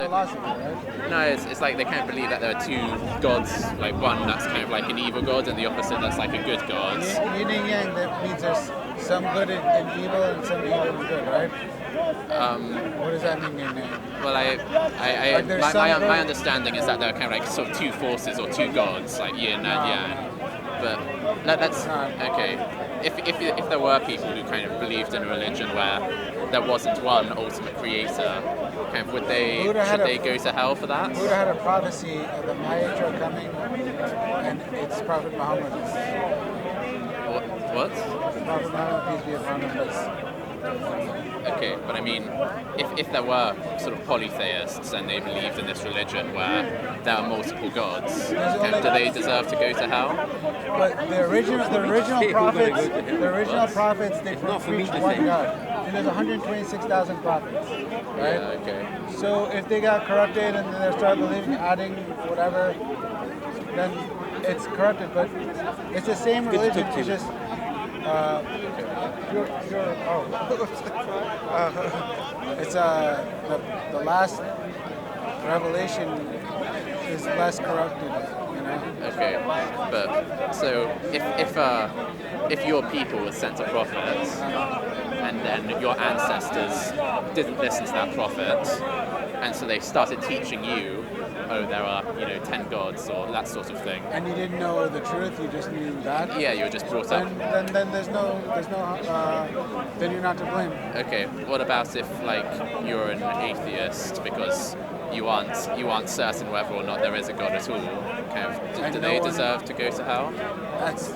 philosophy, right? No, it's like they kind of believe that there are two gods, like one that's kind of like an evil god and the opposite that's like a good god. Yin and yang, that means there's some good in evil and some evil in good, right? What does that mean, yin and yang? Well, Like there's my understanding is that there are kind of like sort of two forces or two gods, like yin and yang. But that's okay. If there were people who kind of believed in a religion where there wasn't one ultimate creator, kind of should they go to hell for that? Buddha had a prophecy of the Maitreya coming, and it's Prophet Muhammad. What? Prophet Muhammad, peace be upon him, is. Okay, but I mean, if there were sort of polytheists and they believed in this religion where there are multiple gods, do they deserve to go to hell? But the original prophets, they preached one God. And there's 126,000 prophets, right? Yeah, okay. So if they got corrupted and then they start believing, adding whatever, then it's corrupted. But it's the same religion. It's just it's the last revelation is less corrupted, you know. Okay, but so if your people were sent a prophet, and then your ancestors didn't listen to that prophet, and so they started teaching you, oh, there are 10 gods or that sort of thing. And you didn't know the truth; you just knew that. Yeah, you were just brought up. Then there's no then you're not to blame. Okay, what about if you're an atheist because you aren't certain whether or not there is a god at all? Do they deserve to go to hell? That's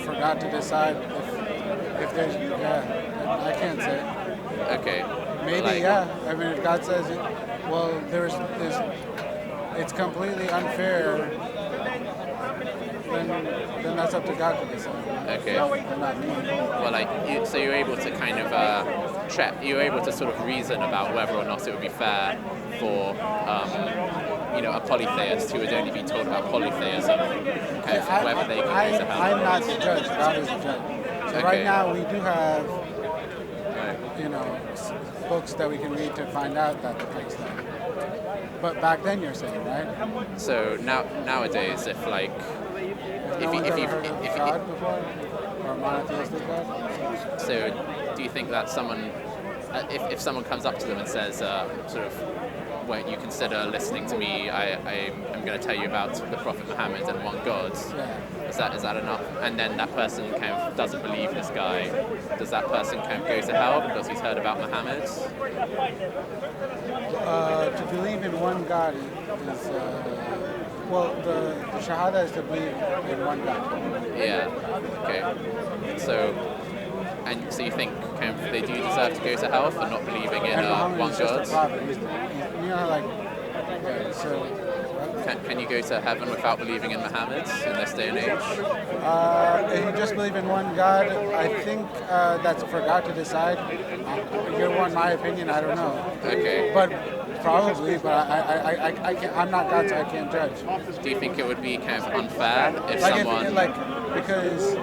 for God to decide if there's I can't say. Okay. Maybe I mean, if God says it, well, there's it's completely unfair. Then that's up to God to decide. Okay. Not me. Well, so you're able to kind of you're able to sort of reason about whether or not it would be fair for a polytheist who would only be told about polytheism, whether they can go to hell. I'm not the judge. God is the judge. So right now we do have books that we can read to find out that the case then. But back then you're saying, right? So nowadays, if you've heard of God before, or monotheistic God. So do you think that someone, if someone comes up to them and says, sort of, won't you consider listening to me? I'm going to tell you about the Prophet Muhammad and one God. Yeah. Is that enough? And then that person kind of doesn't believe this guy. Does that person kind of go to hell because he's heard about Muhammad? To believe in one God is the Shahada is to believe in one God. Yeah. Okay. So you think kind of they do deserve to go to hell for not believing in one God? Can you go to heaven without believing in Muhammad in this day and age? If you just believe in one God, I think that's for God to decide. If you want my opinion, I don't know. Okay. But probably, but I can't, I'm not God, so I can't judge. Do you think it would be kind of unfair if someone... because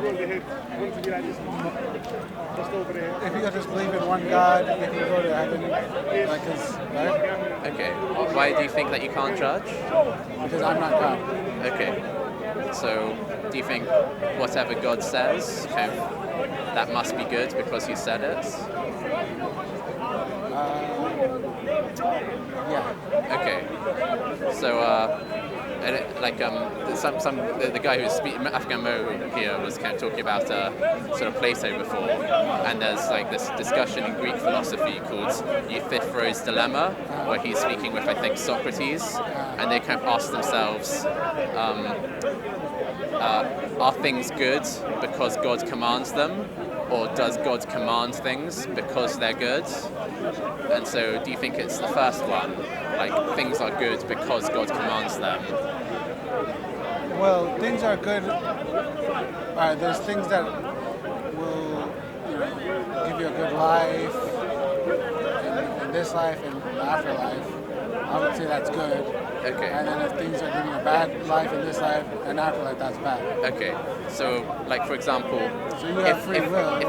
if you just believe in one God, you can go to heaven, right? Okay. Why do you think that you can't judge? Because I'm not God. Okay. So, do you think whatever God says, kind of, that must be good because He said it? Yeah. Okay. So, the guy who's speaking, Afghan Mo here, was kind of talking about sort of Plato before, and there's this discussion in Greek philosophy called Euthyphro's dilemma, where he's speaking with, I think, Socrates, and they kind of ask themselves, are things good because God commands them, or does God command things because they're good? And so, do you think it's the first one, things are good because God commands them? Well, things are good. There's things that will give you a good life in this life and the afterlife. I would say that's good. Okay. And then if things are giving you a bad life in this life and afterlife, that's bad. Okay. So, for example, so you have free will.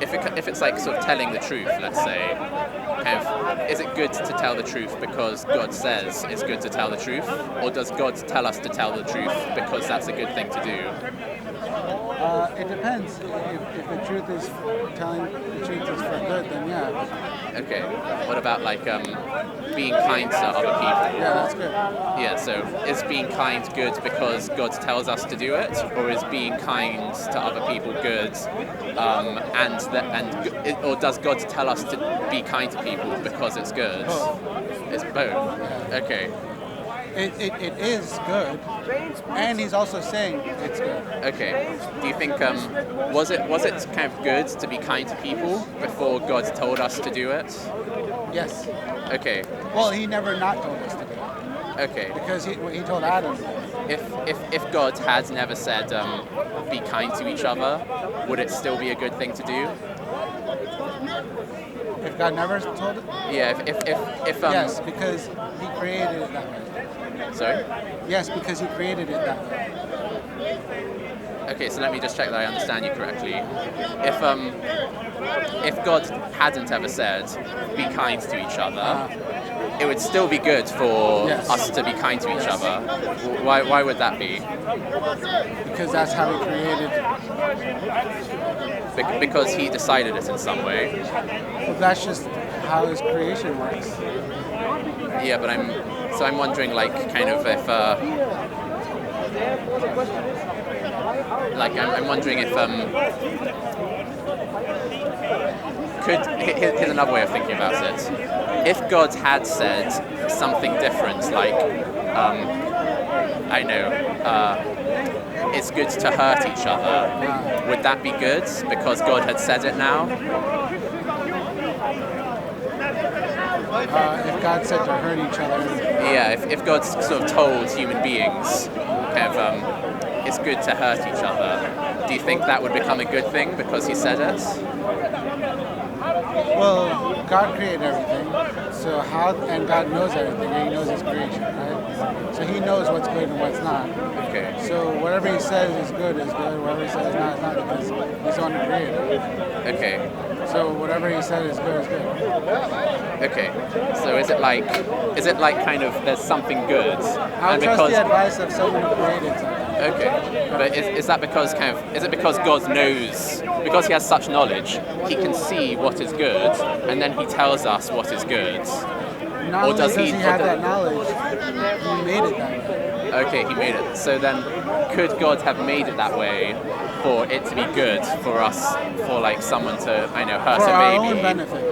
if it's like sort of telling the truth, let's say, kind of, is it good to tell the truth because God says it's good to tell the truth, or does God tell us to tell the truth because that's a good thing to do? It depends. If the truth is telling the truth is for good, then yeah. Okay. What about like being kind to other people? Yeah, that's good. Yeah. So is being kind good because God tells us to do it, or is being kind to other people good? Or does God tell us to be kind to people because it's good? Both. It's both. Okay. It is good, and he's also saying it's good. Okay. Do you think was it kind of good to be kind to people before God told us to do it? Yes. Okay. Well, he never not told us to do it. Okay. Because he told Adam. If God had never said be kind to each other, would it still be a good thing to do? If God never told it? Yeah. If yes, because he created it that way. Sorry? Yes, because he created it that way. Okay, so let me just check that I understand you correctly. If God hadn't ever said be kind to each other, it would still be good for us to be kind to each other. Why would that be? Because that's how he created. Because he decided it in some way. Well, that's just how his creation works. Yeah, but I'm wondering, like, kind of if I'm wondering if here's another way of thinking about it. If God had said something different, like I know it's good to hurt each other, would that be good because God had said it now? If God said to hurt each other. Yeah, if God sort of told human beings kind of it's good to hurt each other, do you think that would become a good thing because he said it? Well, God created everything, so and God knows everything, and he knows his creation, right? So he knows what's good and what's not. Okay. So whatever he says is good, whatever he says is not because he's the one who created it. Okay. So whatever he said is good. Okay. So is it like kind of there's something good? I'll trust the advice of someone who created something. Okay. But is that because is it because God knows, because he has such knowledge, he can see what is good and then he tells us what is good? Not only does he have that knowledge, he made it that way. Okay, he made it. So then could God have made it that way for it to be good for us, for like someone to, hurt for a baby? For our own benefit.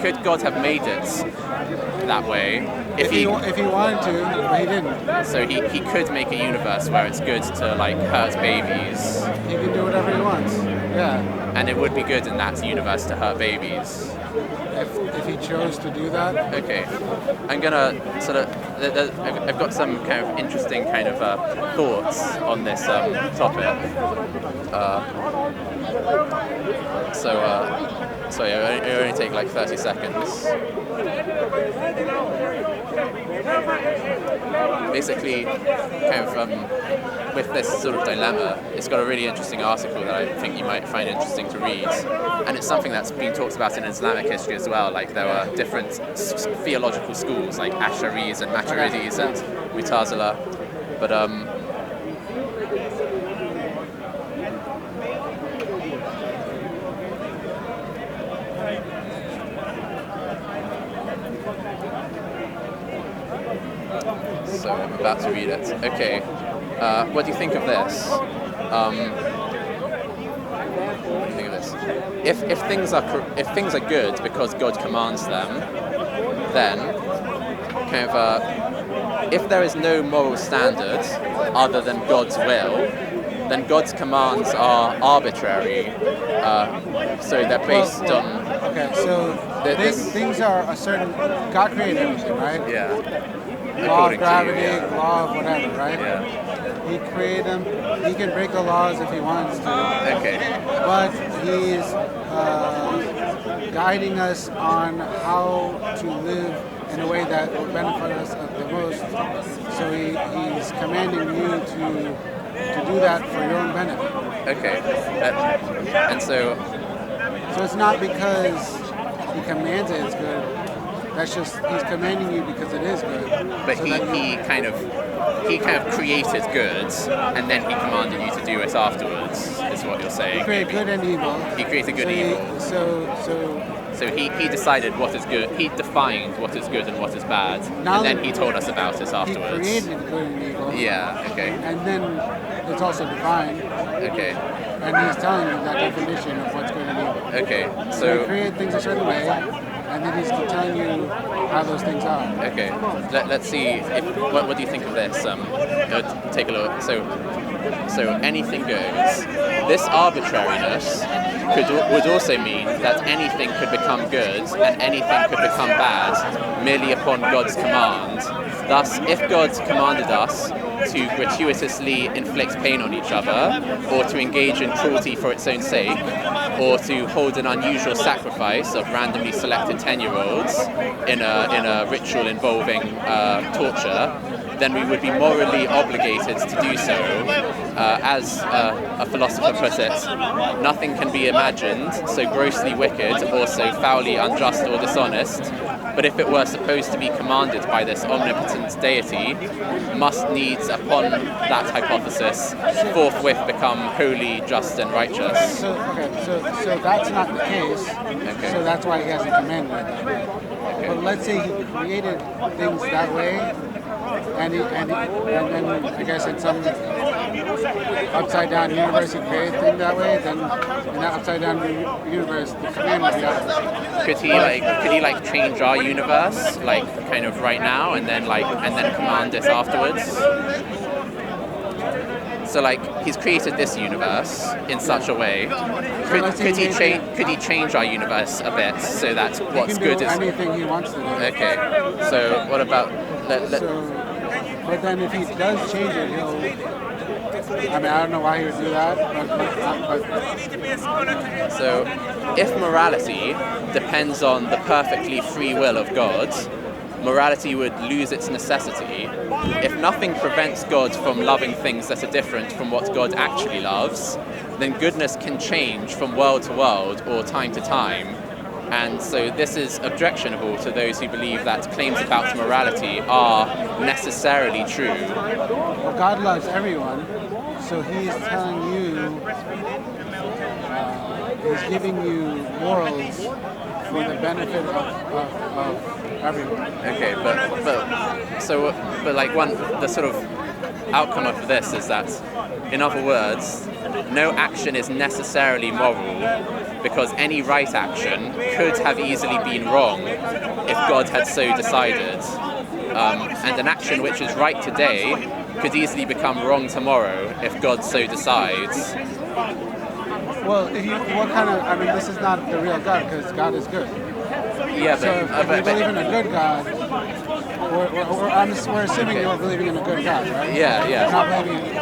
Could God have made it that way if he wanted to, but he didn't? So he could make a universe where it's good to like hurt babies. He can do whatever he wants. Yeah. And it would be good in that universe to hurt babies. If he chose to do that. Okay. I'm gonna sort of. I've got some kind of interesting kind of thoughts on this topic. Sorry, it only take like 30 seconds. Basically, kind of with this sort of dilemma, it's got a really interesting article that I think you might find interesting to read, and it's something that's been talked about in Islamic history as well. Like there were different theological schools, like Asharis and Maturidis and Mu'tazila, but so I'm about to read it. Okay, what do you think of this? What do you think of this? If things are good because God commands them, then kind of if there is no moral standard other than God's will, then God's commands are arbitrary. So they're based on. Okay, so things are a certain. God created everything, right? Yeah. Law of gravity, law of whatever, right? Yeah. He created them. He can break the laws if he wants to. Okay. But he's guiding us on how to live in a way that will benefit us the most. So he's commanding you to do that for your own benefit. Okay. And so So it's not because he commands it, it's good. That's just he's commanding you because it is good. But So he, that he kind of created good, and then he commanded you to do it afterwards. Is what you're saying? he created good and evil. He created good so and evil. So he decided what is good. He defined what is good and what is bad, and then he told us about it he afterwards. created good and evil. Yeah. Okay. And then it's also defined. Okay. And he's telling you that definition of what's good and evil. Okay. So So. he created things a certain way, and then he's telling you how those things are. Okay, let's see. What do you think of this? Take a look. So anything goes. This arbitrariness would also mean that anything could become good and anything could become bad merely upon God's command. Thus, if God commanded us to gratuitously inflict pain on each other, or to engage in cruelty for its own sake, or to hold an unusual sacrifice of randomly selected 10-year-olds in a ritual involving torture, then we would be morally obligated to do so. As a philosopher put it, nothing can be imagined so grossly wicked or so foully unjust or dishonest, but if it were supposed to be commanded by this omnipotent deity, must needs upon that hypothesis forthwith become holy, just and righteous. So that's not the case. Okay. So that's why he hasn't commanded it. Okay. But let's say he created things that way, and then I guess in some upside down universe he created things that way. Then in that upside down universe, the command would be opposite. Could he change our universe kind of right now and then command it afterwards? So he's created this universe in such a way. Could he change our universe a bit so that what's he can good do is anything he wants to do. okay? So what about But then if he does change it, I don't know why he would do that. But So if morality depends on the perfectly free will of God, morality would lose its necessity. If nothing prevents God from loving things that are different from what God actually loves, then goodness can change from world to world or time to time. And so this is objectionable to those who believe that claims about morality are necessarily true. Well, God loves everyone, so He's telling you, He's giving you morals for the benefit of everyone. Okay, the sort of outcome of this is that, in other words, no action is necessarily moral because any right action could have easily been wrong if God had so decided. And an action which is right today could easily become wrong tomorrow if God so decides. Well, this is not the real God because God is good. Yeah, So if we believe in a good God, we're assuming you're believing in a good God, right? Yeah. We're not believing.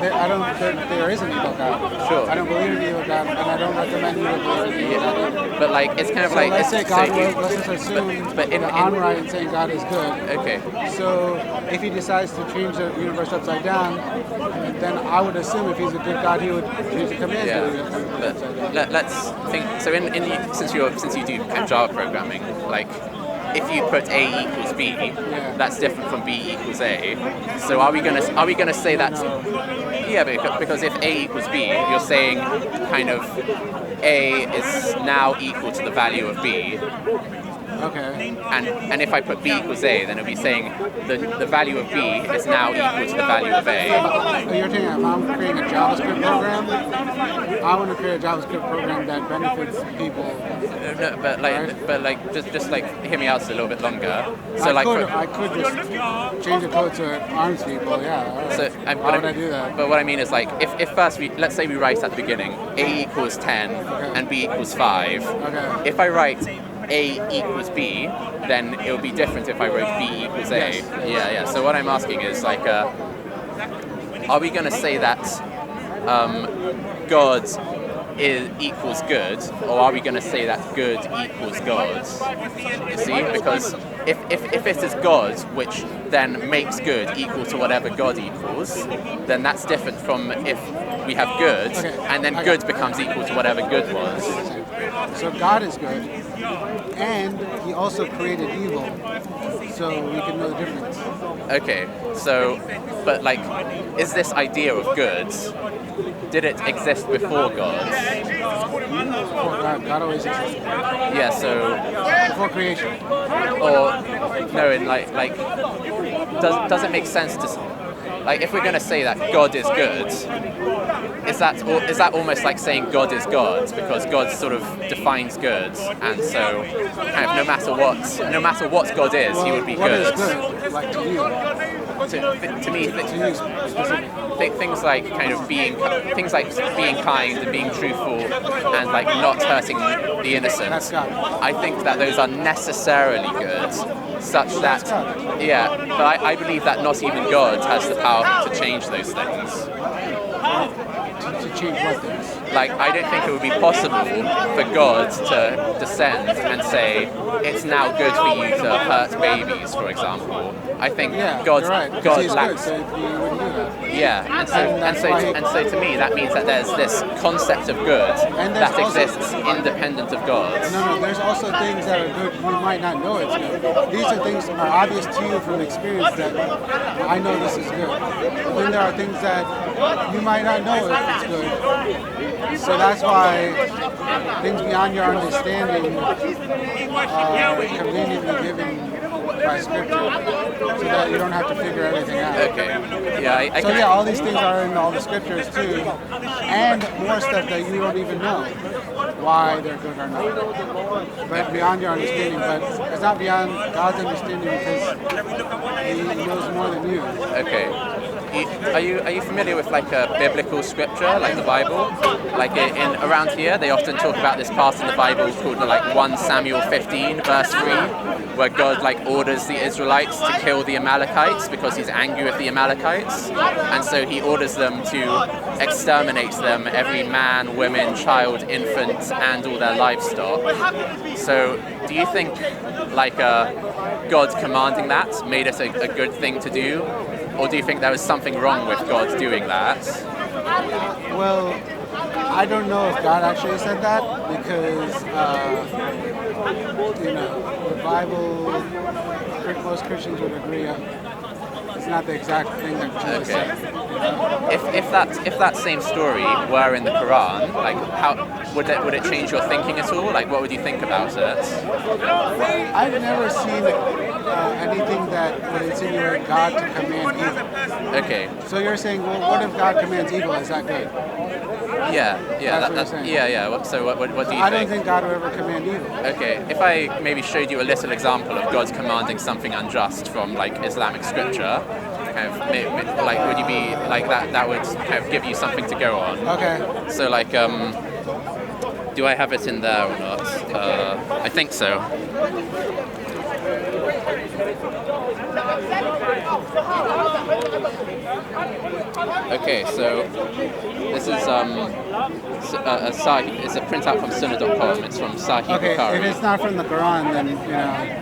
There is an evil God. Sure. I don't believe in evil God, and I don't recommend you to believe in evil God. But it's kind of like let's say God so will. Let's just assume but in, that I'm right in saying God is good. Okay. So if he decides to change the universe upside down, then I would assume if he's a good God, he would change the command. But let's think. So since you do kind of Java programming, if you put A equals B, that's different from B equals A. So are we gonna say that? No. Yeah, because if A equals B, you're saying kind of A is now equal to the value of B. Okay. And if I put B equals A, then it'll be saying the value of B is now equal to the value of A. So you're saying if I'm creating a JavaScript program, I want to create a JavaScript program that benefits people. No, but just hear me out a little bit longer. So I could just change the code to arms people. Yeah. So why would I do that? But what I mean is if first let's say we write at the beginning A equals 10 and B equals 5. Okay. If I write A equals B, then it will be different if I wrote B equals A. Yes. Yeah. So what I'm asking is are we going to say that God equals good, or are we going to say that good equals God? You see, because if it is God which then makes good equal to whatever God equals, then that's different from if we have good and then good becomes equal to whatever good was. So God is good, and He also created evil, so we can know the difference. Okay, so, but like, is this idea of good, did it exist before God? Before God always existed. Yeah, so, Before creation. or, no, in does it make sense to, like, if we're going to say that God is good, is that almost like saying God is God, because God sort of defines good, and so kind of no matter what God is, He would be what good. Is good, like to you? To me, To you specifically. things like kind of being kind and being truthful and like not hurting the innocent. That's God. I think that those are necessarily good, such that yeah. But I believe that not even God has the power to change those things. To change what things? Like, I don't think it would be possible for God to descend and say, it's now good for you to hurt babies, for example. I think God right. God He's lacks. Good, so he wouldn't do that. Yeah, and so to me that means that there's this concept of good that exists independent of God. No, there's also things that are good you might not know it's good. These are things that are obvious to you from experience that I know this is good. But then there are things that you might not know if it's good. So that's why things beyond your understanding are conveniently given by scripture, so that you don't have to figure everything out. Okay. Yeah. So all these things are in all the scriptures too, and more stuff that you don't even know why they're good or not. But beyond your understanding. But it's not beyond God's understanding because He knows more than you. Okay. Are you familiar with like a biblical scripture, like the Bible? Like in around here, they often talk about this part in the Bible called like 1 Samuel 15 verse 3, where God like orders the Israelites to kill the Amalekites because He's angry with the Amalekites, and so He orders them to exterminate them, every man, woman, child, infant, and all their livestock. So, do you think like God commanding that made it a good thing to do? Or do you think there was something wrong with God doing that? Well, I don't know if God actually said that because, the Bible, most Christians would agree it's not the exact thing that Jesus said. If that same story were in the Quran, like how would it change your thinking at all? Like what would you think about it? I've never seen anything that would insinuate God to command evil. Okay. So you're saying, well, what if God commands evil? Is that good? Yeah. That's what you're saying. Yeah. So what do you think? I don't think God would ever command evil. Okay. If I maybe showed you a little example of God commanding something unjust from like Islamic scripture, kind of like would you be like that? That would kind of give you something to go on. Okay. So like do I have it in there or not? I think so. Okay, so this is it's a printout from Sunnah.com. It's from Sahih Okay, Bukhari. if it's not from the Quran, then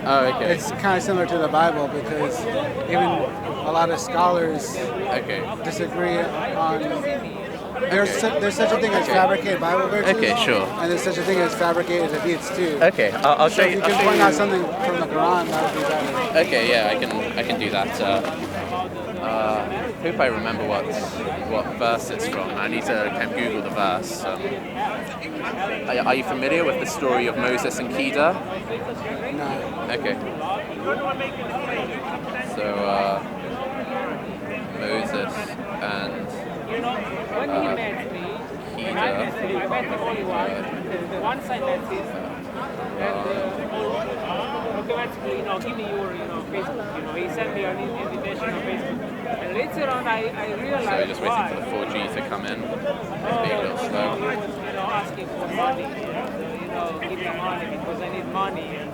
Oh, okay. it's kind of similar to the Bible because even a lot of scholars disagree on. There's such a thing as fabricated Bible verses. Okay, sure. And there's such a thing as fabricated hadiths too. Okay, I'll show you. If you can point out something from the Quran, that would be better. Okay, yeah, I can do that. Hope I remember what verse it's from. I need to kind of Google the verse. Are you familiar with the story of Moses and Kedar? No. Okay. So Moses and Once I met him, automatically, give me your, Facebook. He sent me an invitation on Facebook. And later on, I realized so we're just waiting for the 4G to come in. It's being a little slow. Asking for money, give me money because I need money, and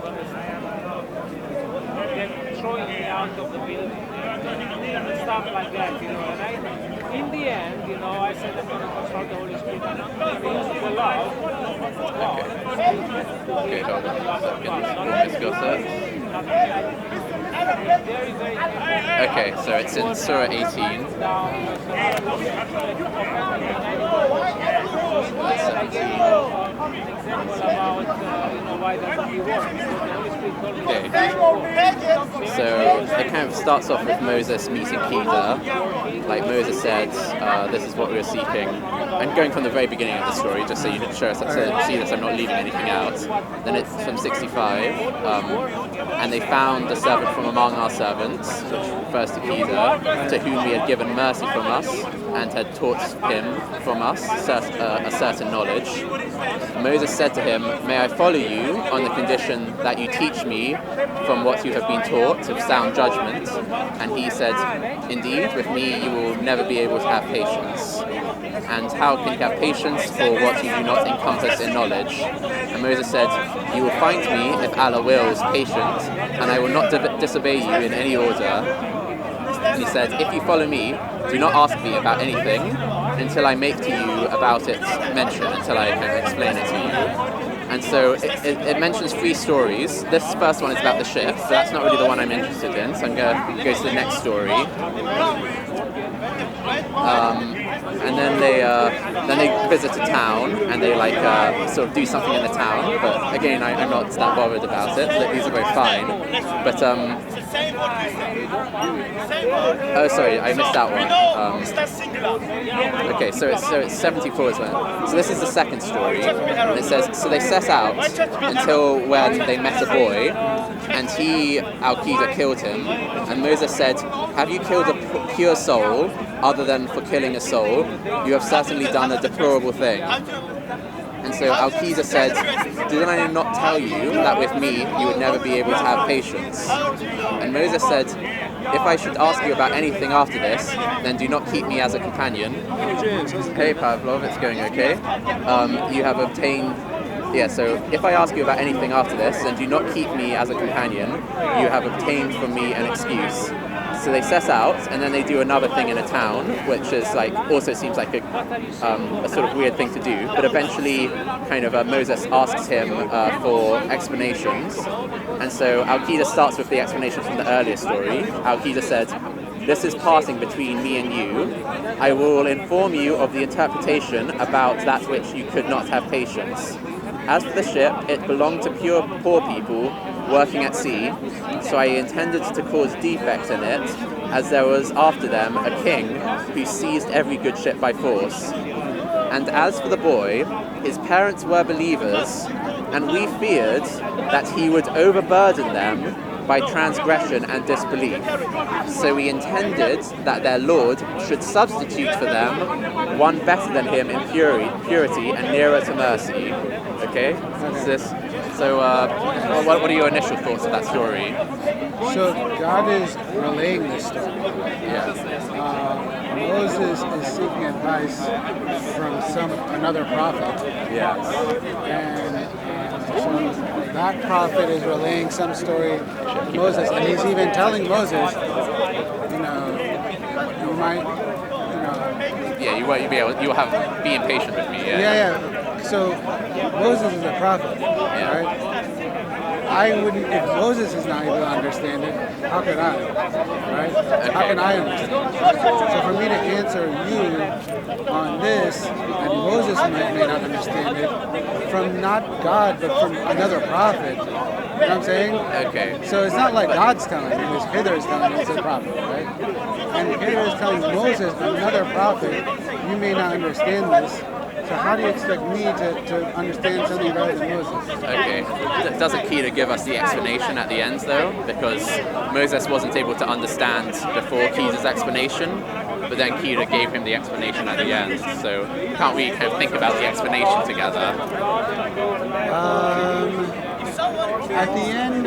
they're throwing me out of the building, and stuff like that, And in the end, I said I'm going to consult the Holy Spirit and use the love. Okay, hold on a second. Discuss it. Very, very Okay, so it's in Surah 18. verse I gave 17. you an example about why doesn't he work? Because the Holy Spirit told me Okay. So it kind of starts off with Moses meeting Peter. Like Moses said, this is what we were seeking. And going from the very beginning of the story, just so you see this, I'm not leaving anything out. Then it's from 65, and they found a servant from among our servants, which refers to Peter, to whom we had given mercy from us, and had taught him from us a certain knowledge. Moses said to him, "May I follow you on the condition that you teach me from what you have been taught of sound judgment?" And he said, "Indeed, with me you will never be able to have patience. And how can you have patience for what you do not encompass in knowledge?" And Moses said, "You will find me, if Allah wills, patient, and I will not disobey you in any order." And he said, "If you follow me, do not ask me about anything until I make to you about it mention, until I can explain it to you." And so it mentions 3 stories. This first one is about the ship, so that's not really the one I'm interested in, so I'm going to go to the next story. And then they visit a town, and they sort of do something in the town. But again, I'm not that bothered about it. These are both fine. But oh, sorry, I missed that one. Okay, so it's 74 as well. So this is the second story, and it says, so they set out until when they met a boy, and he, Al-Qaeda, killed him. And Moses said, "Have you killed a pure soul other than for killing a soul? You have certainly done a deplorable thing." And so Al-Qaeda said, "Did I not tell you that with me you would never be able to have patience?" And Moses said, "If I should ask you about anything after this, then do not keep me as a companion." Hey Pavlov, it's going okay. You have obtained... Yeah, so if I ask you about anything after this, then do not keep me as a companion. You have obtained from me an excuse. So they set out, and then they do another thing in a town, which is also seems like a sort of weird thing to do. But eventually, kind of Moses asks him for explanations, and so Al-Qaeda starts with the explanation from the earlier story. Al-Qaeda said, "This is passing between me and you. I will inform you of the interpretation about that which you could not have patience. As for the ship, it belonged to pure poor people working at sea, so I intended to cause defects in it, as there was after them a king who seized every good ship by force. And as for the boy, his parents were believers, and we feared that he would overburden them by transgression and disbelief. So we intended that their Lord should substitute for them one better than him in purity and nearer to mercy." Okay? So what are your initial thoughts of that story? So God is relaying this story. Yeah. Moses is seeking advice from another prophet. Yeah. And so that prophet is relaying some story to Moses, and he's even telling Moses, you might, Yeah, you won't be able. You'll have be impatient with me. Yeah. Yeah. So Moses is a prophet, right? I wouldn't, if Moses is not able to understand it, how could I, right? Okay. How can I understand it? So for me to answer you on this, and Moses may not understand it, from not God, but from another prophet, you know what I'm saying? Okay. So it's not like God's telling him, it's Hither is telling him, it's a prophet, right? And Hither is telling Moses, another prophet, you may not understand this. So how do you expect me to understand something better than Moses? Okay. Doesn't Peter give us the explanation at the end, though? Because Moses wasn't able to understand before Peter's explanation, but then Peter gave him the explanation at the end. So can't we kind of think about the explanation together? At the end,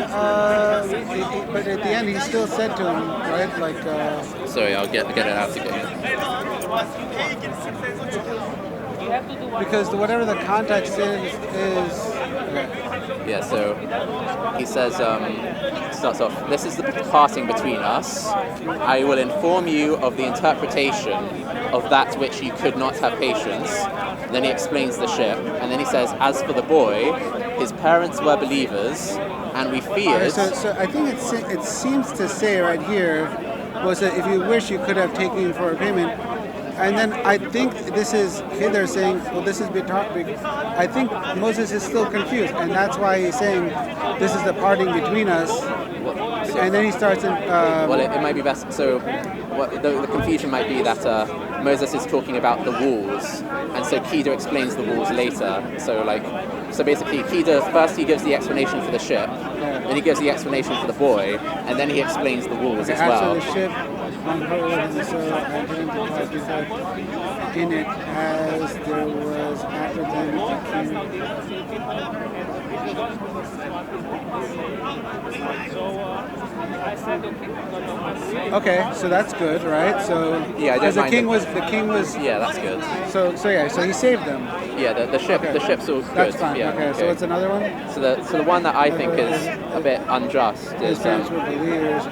but at the end he still said to him, right, Sorry, I'll get it out again. Because whatever the context is Yeah, so he says, starts off, "This is the parting between us. I will inform you of the interpretation of that which you could not have patience." Then he explains the ship, and then he says, "As for the boy, his parents were believers, and we feared..." So I think it seems to say right here was that if you wish you could have taken him for a payment. and then I think this is Hitler saying, well, this is I think Moses is still confused, and that's why he's saying this is the parting between us. And then he starts in. Well, it might be best. So, the confusion might be that Moses is talking about the walls, and so Kida explains the walls later. So basically, Kida first he gives the explanation for the ship, then he gives the explanation for the boy, and then he explains the walls as well. After the ship, on her in it as there was after them Okay, so that's good, right? So yeah, because the king was yeah, that's good. So he saved them. Yeah, the ship's all good. That's fine. Yeah, okay, so what's another one? So the one that I think is a bit unjust His is parents were believers.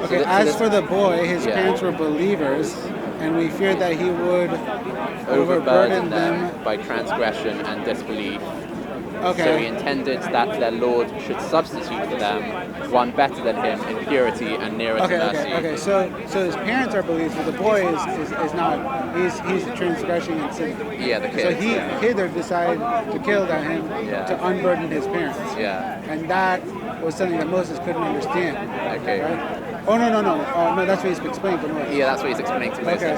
Okay, as for the boy, his parents were believers, and we feared that he would overburden them by transgression and disbelief. Okay. So he intended that their Lord should substitute for them one better than him in purity and nearer to mercy. Okay. So his parents are believers, but the boy is not. He's transgressing and sin. Yeah, the kid. So Hitler decided to kill him to unburden his parents. Yeah. And that was something that Moses couldn't understand. Okay. Right? Oh no! No, that's what he's explaining to Moses. Yeah, that's what he's explaining to Moses. Okay.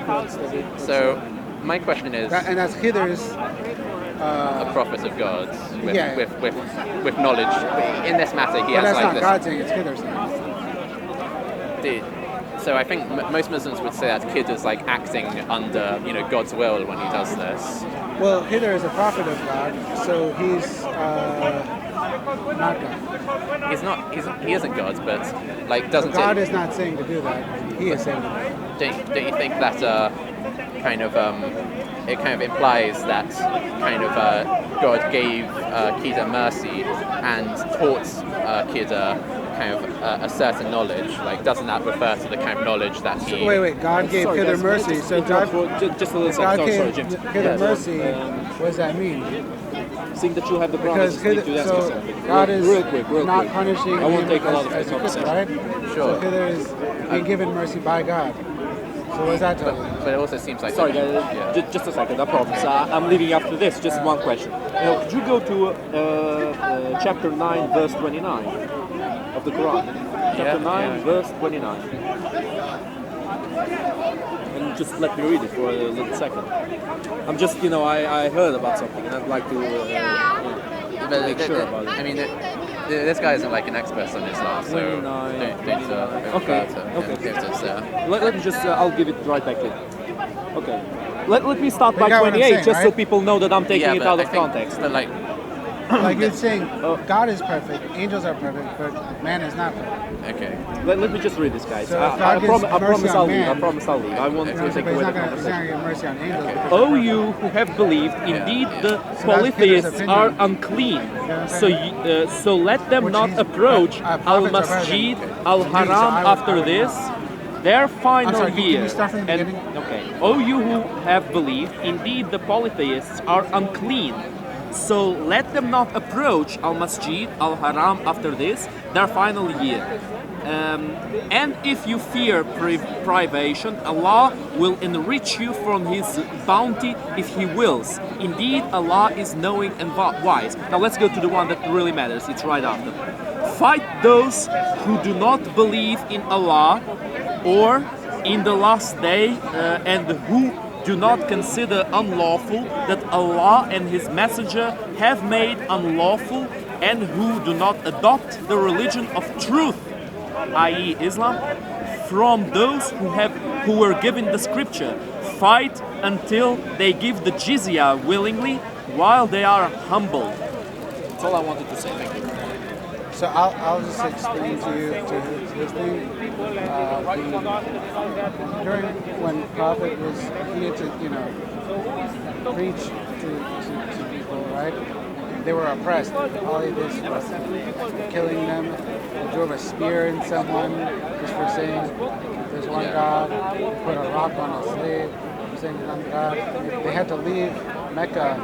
What's the? So my question is. And that's Hitler's. A prophet of God with knowledge. In this matter, he has that's like not this. God saying, it's Hitler saying. So I think most Muslims would say that Kid is like acting under God's will when he does this. Well, Hitler is a prophet of God, so he's not God. He isn't God, but like doesn't God is not saying to do that. He is saying to do that. Don't you think that it kind of implies that God gave Kida mercy and taught Kida kind of a certain knowledge? Like, doesn't that refer to the kind of knowledge that he? So, wait, God gave Kida mercy. So God just a little God second. gave Sorry, James. Kida mercy. What does that mean? Seeing that you have the promise, Because to ask so something. God is real quick. not punishing. I won't him take a lot of as this conversation. right? Sure. So Kida is being given mercy by God. So what does that tell you? But it also seems like. Sorry, guys. Just a second. I promise. I'm leaving after this. Just one question. Could you go to chapter 9, verse 29 of the Quran? Chapter 9, verse 29. And just let me read it for a little second. I'm just, I heard about something and I'd like to make sure about it. I mean, this guy isn't like an expert on Islam, so Okay. Let me just, I'll give it right back in. Okay. Let me start by 28, just so people know that I'm taking it out of context. But like you're saying, God is perfect, angels are perfect, but man is not perfect. Okay. Let me just read this, guys. So I promise I'll leave. man, I promise I'll leave. I won't take He's away the not conversation. going to give mercy on angels. O you who have believed, indeed the polytheists are unclean. So let them not approach al-Masjid al-Haram after this, their final year. O you who have believed, indeed the polytheists are unclean. So let them not approach al-Masjid al-Haram after this, their final year. And if you fear privation, Allah will enrich you from His bounty if He wills. Indeed, Allah is knowing and wise. Now let's go to the one that really matters. It's right after. Fight those who do not believe in Allah or in the last day and who do not consider unlawful that Allah and His Messenger have made unlawful and who do not adopt the religion of truth, i.e. Islam, from those who were given the scripture. Fight until they give the jizya willingly while they are humble. That's all I wanted to say. Thank you. So I'll just explain to you his thing. During when Prophet was here to preach to people, right? They were oppressed. All he did was killing them. He drove a spear in someone just for saying there's one God. Put a rock on a slave for saying there's one God. They had to leave Mecca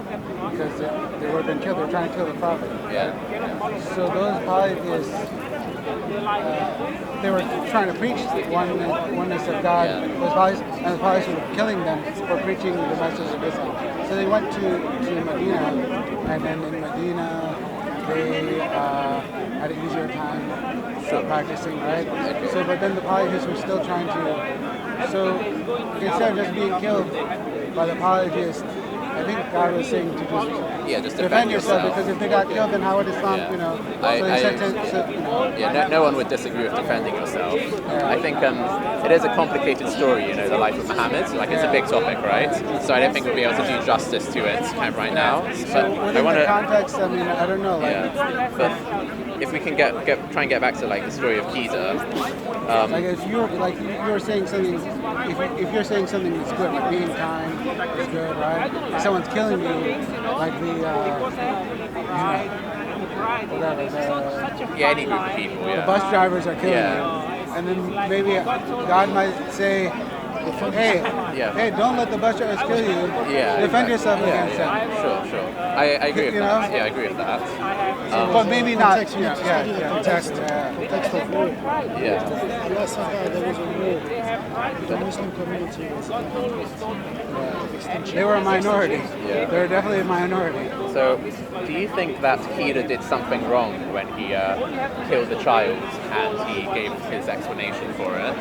because they were being killed. They were trying to kill the Prophet. Yeah. So those polytheists, they were trying to preach oneness of God. Yeah. Those polytheists, and the polytheists were killing them for preaching the message of Islam. So they went to Medina, and then in Medina they had an easier time practicing, right? So, but then the polytheists were still trying to. So instead of just being killed by the polytheists, I think God was saying to just defend yourself, because if they got killed, then how would Islam, Yeah. No one would disagree with defending yourself. I think it is a complicated story, the life of Muhammad. Like it's a big topic, right? So I don't think we'll be able to do justice to it kind of right now. So within the context, I mean, I don't know. But if we can try and get back to like the story of Kida. Like if you're saying something, if you're saying something that's good, like being kind is good, right? If someone's killing you, like Any group of people, the bus drivers are killing you, and then maybe God might say, hey, don't let the bus drivers kill you. Defend yourself against them. Sure. I agree with that. Yeah, I agree with that. But maybe not. Context of war. Yeah. Allah said there was a war. The Muslim community was They were a minority. Yeah. They were definitely a minority. So, do you think that Kida did something wrong when he killed the child and he gave his explanation for it?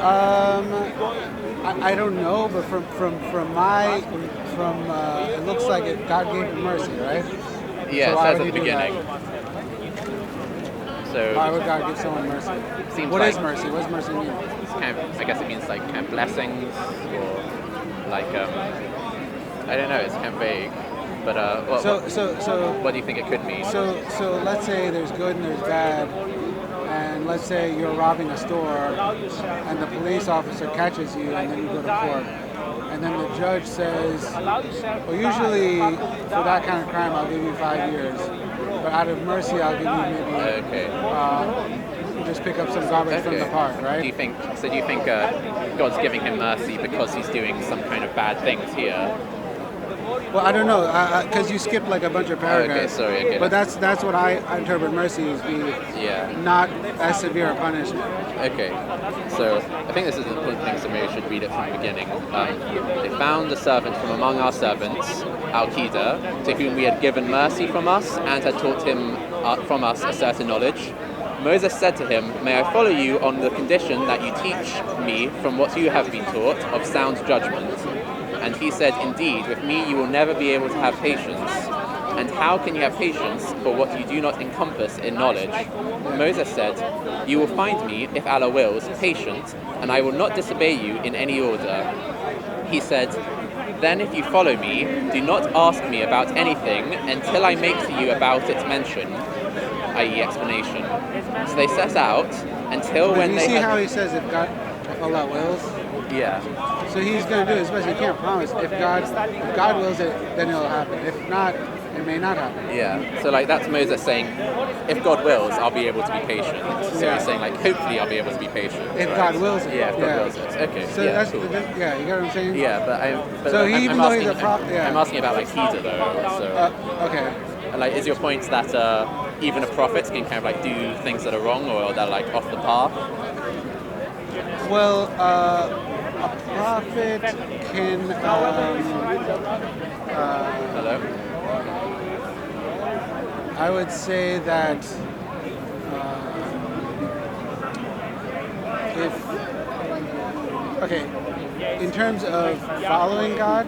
I don't know, but it looks like God gave him mercy, right? Yeah, So it why says would at the he do beginning. So why would God give someone mercy? Seems What like is mercy? What does mercy mean? It's kind of, I guess it means like kind of blessings or like I don't know. It's kind of vague. But what do you think it could mean? So let's say there's good and there's bad, and let's say you're robbing a store, and the police officer catches you, and then you go to court, and then the judge says, well, usually for that kind of crime I'll give you 5 years, but out of mercy I'll give you maybe just pick up some garbage from the park, right? Do you think God's giving him mercy because he's doing some kind of bad things here? Well, I don't know, because you skipped like a bunch of paragraphs. Okay. But that's what I interpret mercy as being. Not as severe a punishment. Okay. So I think this is an important thing, so maybe I should read it from the beginning. They found a servant from among our servants, Al-Qida, to whom we had given mercy from us and had taught him from us a certain knowledge. Moses said to him, "May I follow you on the condition that you teach me from what you have been taught of sound judgment?" And he said, "Indeed, with me you will never be able to have patience. And how can you have patience for what you do not encompass in knowledge?" Moses said, "You will find me, if Allah wills, patient, and I will not disobey you in any order." He said, "Then if you follow me, do not ask me about anything until I make to you about its mention," i.e. explanation. So they set out until when they see how he says if Allah wills? Yeah. So he's going to do it, especially he can't promise. If God wills it, then it'll happen. If not, it may not happen. Yeah. So like that's Moses saying, if God wills, I'll be able to be patient. So he's saying like, hopefully I'll be able to be patient. If God wills it. Yeah, if God wills it. Okay. So that's cool. You get what I'm saying? Yeah, but even though he's a prophet, I'm asking about like Kida though. So okay. Like, is your point that even a prophet can kind of like do things that are wrong or that are like off the path? Well, a prophet can. Hello. I would say that in terms of following God,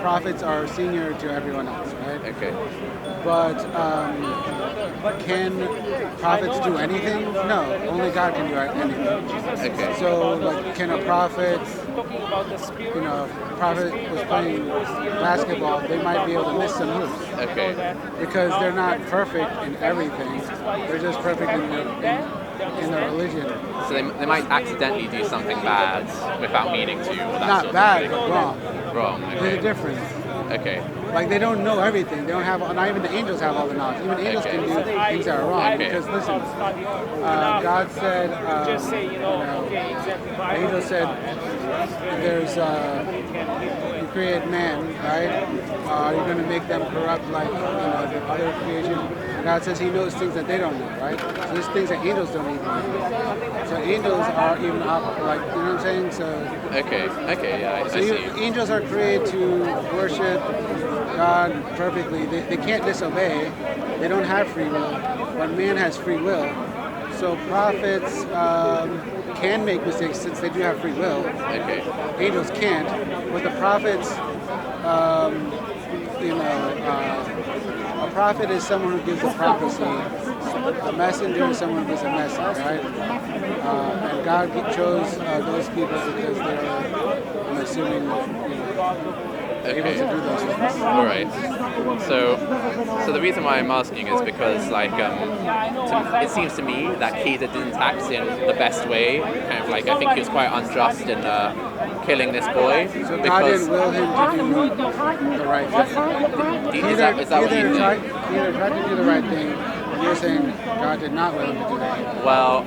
prophets are senior to everyone else, right? Okay. But can prophets do anything? No, only God can do anything. Okay. So, like, can a prophet, if a prophet was playing basketball, they might be able to miss some moves. Okay. Because they're not perfect in everything. They're just perfect in their religion. So they might accidentally do something bad without meaning to. Or that Not sort of bad, thing. but wrong. Wrong. Okay. There's a difference. Okay. Like, they don't know everything. They don't have, not even the angels have all the knowledge. Even angels can do things that are wrong. Okay. Because listen, God said, the angel said, there's, you create man, right? Are you going to make them corrupt like the other creation? God says He knows things that they don't know, right? So there's things that angels don't even know. So angels are even up, like you know what I'm saying? So Okay, yeah, I see. angels are created to worship God perfectly. They can't disobey. They don't have free will. But man has free will. So prophets can make mistakes since they do have free will. Okay. Angels can't. But the prophets, a prophet is someone who gives a prophecy. A messenger is someone who gives a message, right? And God chose those people because they're, I'm assuming, able to do those things. All right. So the reason why I'm asking is because, like, it seems to me that Caesar didn't act in the best way. Kind of like, I think he was quite unjust in killing this boy. So God didn't will him to do the right thing. Is that what you think? Either tried to do the right thing, or you're saying God did not will him to do that. Well,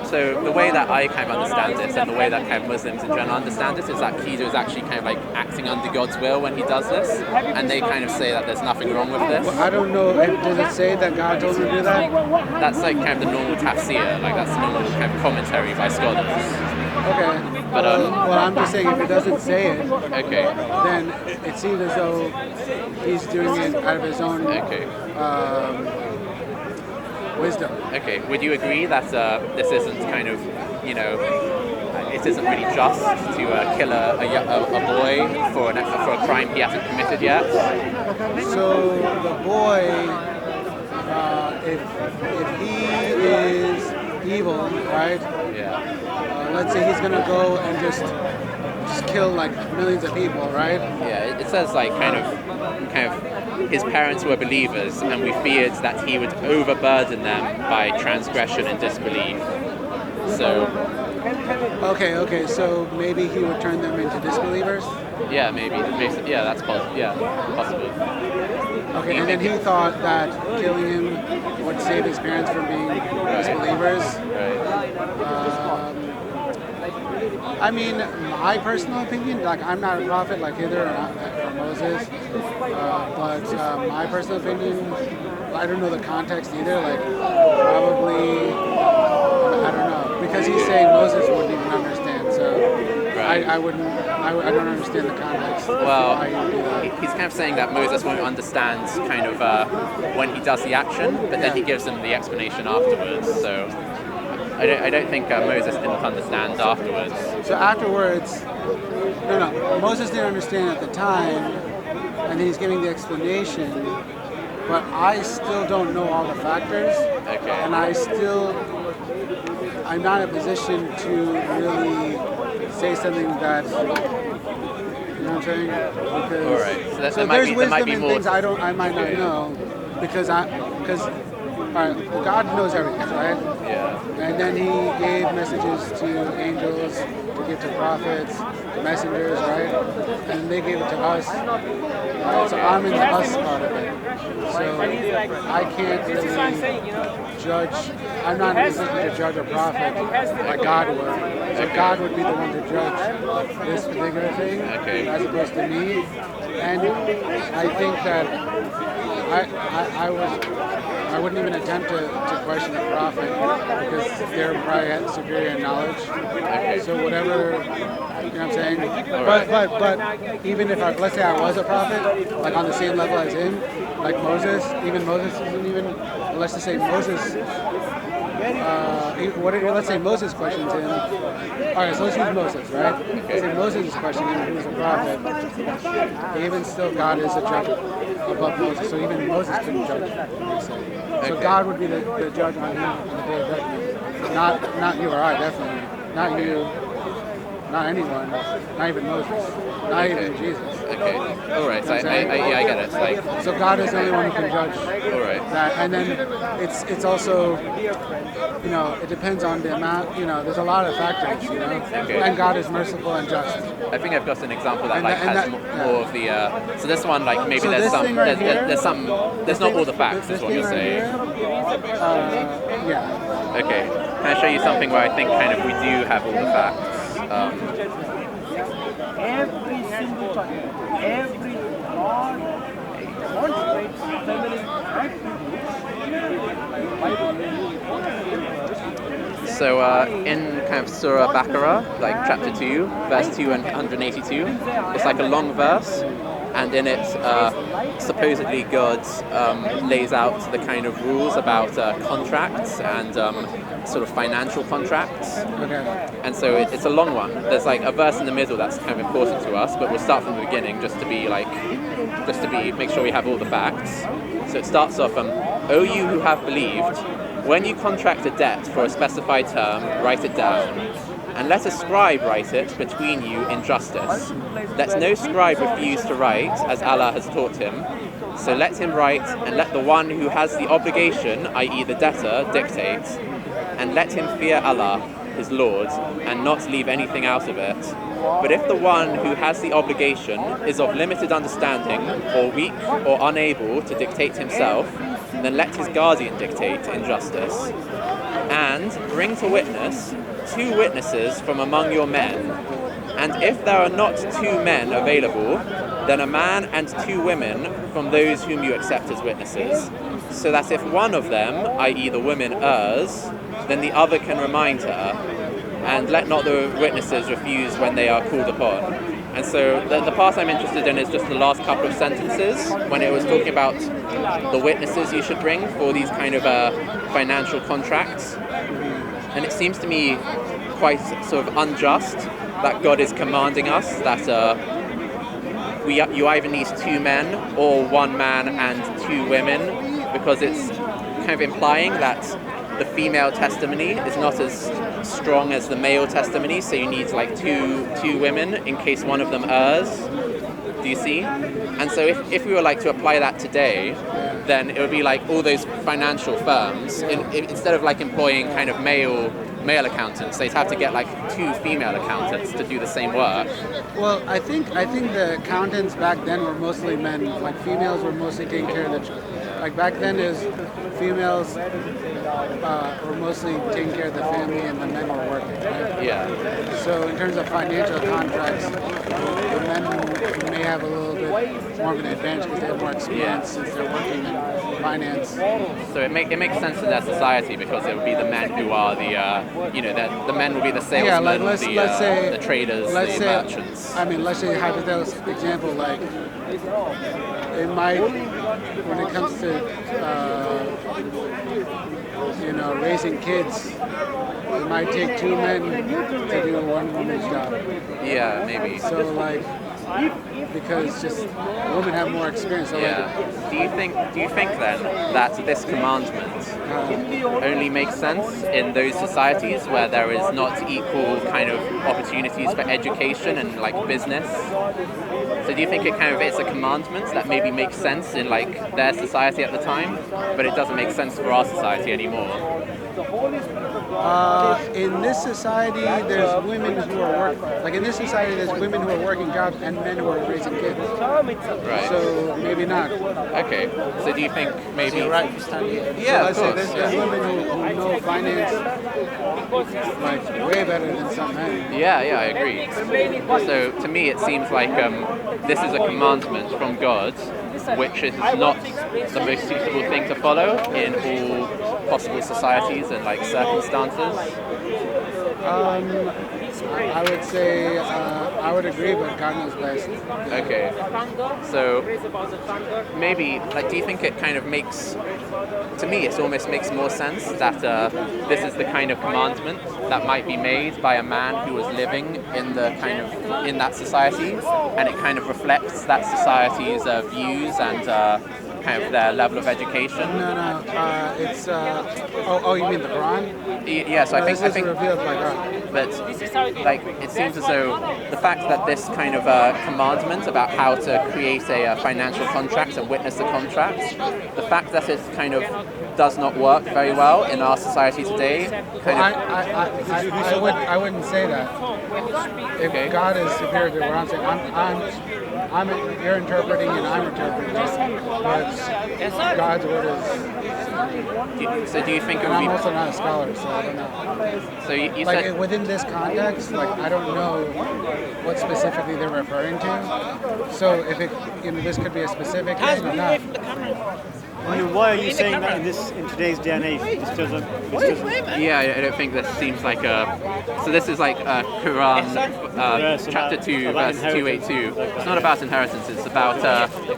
so the way that I kind of understand this, and the way that kind of Muslims in general understand this, is that Keter is actually kind of like acting under God's will when he does this, and they kind of say that there's nothing wrong with this. Well, I don't know. Does it say that God told him to do that? That's like kind of the normal tafsir, like that's the normal kind of commentary by scholars. Okay. But well, I'm just saying if it doesn't say it, okay, then it seems as though he's doing it out of his own wisdom. Okay. Would you agree that this isn't kind of, it isn't really just to kill a boy for a crime he hasn't committed yet? So the boy, if he is evil, right? Yeah. Let's say he's gonna go and just kill like millions of people, right? Yeah. It says like kind of his parents were believers, and we feared that he would overburden them by transgression and disbelief. So. Okay. So maybe he would turn them into disbelievers. Yeah, maybe. Yeah, that's possible. Yeah, possibly. Okay, and then he thought that killing him would save his parents from being disbelievers. Right. I mean, my personal opinion, like I'm not a prophet like Hither or Moses, but my personal opinion, I don't know the context either. Like probably, I don't know, because he's saying Moses wouldn't even understand. So Right. I don't understand the context. Well, why you do that. he's kind of saying that Moses won't understand kind of when he does the action, but then he gives them the explanation afterwards. So I don't think Moses didn't understand afterwards. So afterwards, no, Moses didn't understand at the time, and he's giving the explanation, but I still don't know all the factors, Okay. and I'm not in a position to really say something that, you know what I'm saying? Because, All right. So so there there's might wisdom be in more. things I might not know, because all right, God knows everything, right? Yeah. And then he gave messages to angels, to give to prophets, to messengers, right? And they gave it to us. Right? So I'm in the us part of it. So I can't really judge. I'm not in a position to judge a prophet like God would. So God would be the one to judge this particular thing, Okay. as opposed to me. And I think that I wouldn't even attempt to question a prophet because they're probably at superior knowledge. So whatever, you know what I'm saying? But even if let's say I was a prophet, like on the same level as him, like Moses, even Moses isn't even, let's just say Moses, let's say Moses questions him. All right, so let's use Moses, right? Let's say Moses is questioning him, who's a prophet. Even still, God is a judge above Moses, so even Moses couldn't judge. So God would be the judge on him on the day of judgment. Not you or I, definitely. Not you, not anyone, not even Moses, not even Jesus. Okay. All right. So I get it. Like. So God is the only one who can judge All right. that. And then it's also, it depends on the amount, there's a lot of factors, Okay. And God is merciful and just. I think I've got an example that And like that- has and that- more of the. So this one, like maybe So there's this some. thing right here- There's some. There's not all the facts. This Is what thing you're right saying. here, yeah. Okay. Can I show you something where I think kind of we do have all the facts? every God demonstrates feminine attributes. So in kind of Surah Baqarah, like chapter 2, verse 282, it's like a long verse, and in it supposedly God lays out the kind of rules about contracts and sort of financial contracts. Okay. And so it's a long one. There's like a verse in the middle that's kind of important to us, but we'll start from the beginning just to make sure we have all the facts. So it starts off, O you who have believed, when you contract a debt for a specified term, write it down, and let a scribe write it between you in justice. Let no scribe refuse to write, as Allah has taught him. So let him write, and let the one who has the obligation, i.e. the debtor, dictate, and let him fear Allah, his Lord, and not leave anything out of it. But if the one who has the obligation is of limited understanding, or weak, or unable to dictate himself, then let his guardian dictate in justice. And bring to witness 2 witnesses from among your men. And if there are not 2 men available, then a man and 2 women from those whom you accept as witnesses. So that if one of them, i.e. the woman, errs, then the other can remind her. And let not the witnesses refuse when they are called upon. And so the part I'm interested in is just the last couple of sentences when it was talking about the witnesses you should bring for these kind of financial contracts. And it seems to me quite sort of unjust that God is commanding us that you either need 2 men or 1 man and 2 women, because it's kind of implying that the female testimony is not as strong as the male testimony, so you need like two women in case one of them errs. Do you see? And so if we were like to apply that today, then it would be like all those financial firms, instead of like employing kind of male accountants, they'd have to get like 2 female accountants to do the same work. Well, I think the accountants back then were mostly men. Like females were mostly taking care of like back then is females were mostly taking care of the family and the men were working, right? Yeah. So in terms of financial contracts, the men may have a little bit more of an advantage because they have more experience since they're working in finance. So it makes sense in their society because it would be the men who are the men will be the salesmen, the traders, the merchants. I mean, let's say hypothetical example, like it might, when it comes to raising kids, it might take 2 men to do 1 woman's job. Yeah, maybe. So like, because just women have more experience. So yeah. Do you think then that this commandment only makes sense in those societies where there is not equal kind of opportunities for education and like business? So do you think it's a commandment that maybe makes sense in like their society at the time, but it doesn't make sense for our society anymore? In this society, there's women who are in this society, there's women who are working jobs and men who are raising kids. Right. So maybe not. Okay. So do you think maybe? So you're right. Yeah, so let's say there's women who know finance like way better than some men. Yeah, I agree. So to me, it seems like this is a commandment from God, which is not the most suitable thing to follow in all possible societies and like circumstances. I would say I would agree, but God knows best. Okay. So maybe, like, do you think it kind of makes, to me, it almost makes more sense that this is the kind of commandment that might be made by a man who was living in that society, and it kind of reflects that society's views and kind of their level of education? No. It's you mean the Quran? Yeah. So I think revealed by God. But like, it seems as though the fact that this kind of commandment about how to create a financial contract and witness the contract, the fact that it kind of does not work very well in our society today. I wouldn't say that. If God is superior to what I'm saying, you're interpreting and I'm interpreting, but God's word is So do you think it And would I'm be... also not a scholar, so I don't know. So you Like said... within this context, like I don't know what specifically they're referring to. So if it, this could be a specific thing or not. I mean, why are you saying that in today's day and age? This doesn't. Yeah, I don't think this seems like a... So this is like Quran chapter 2, verse 282. It's not about inheritance, it's about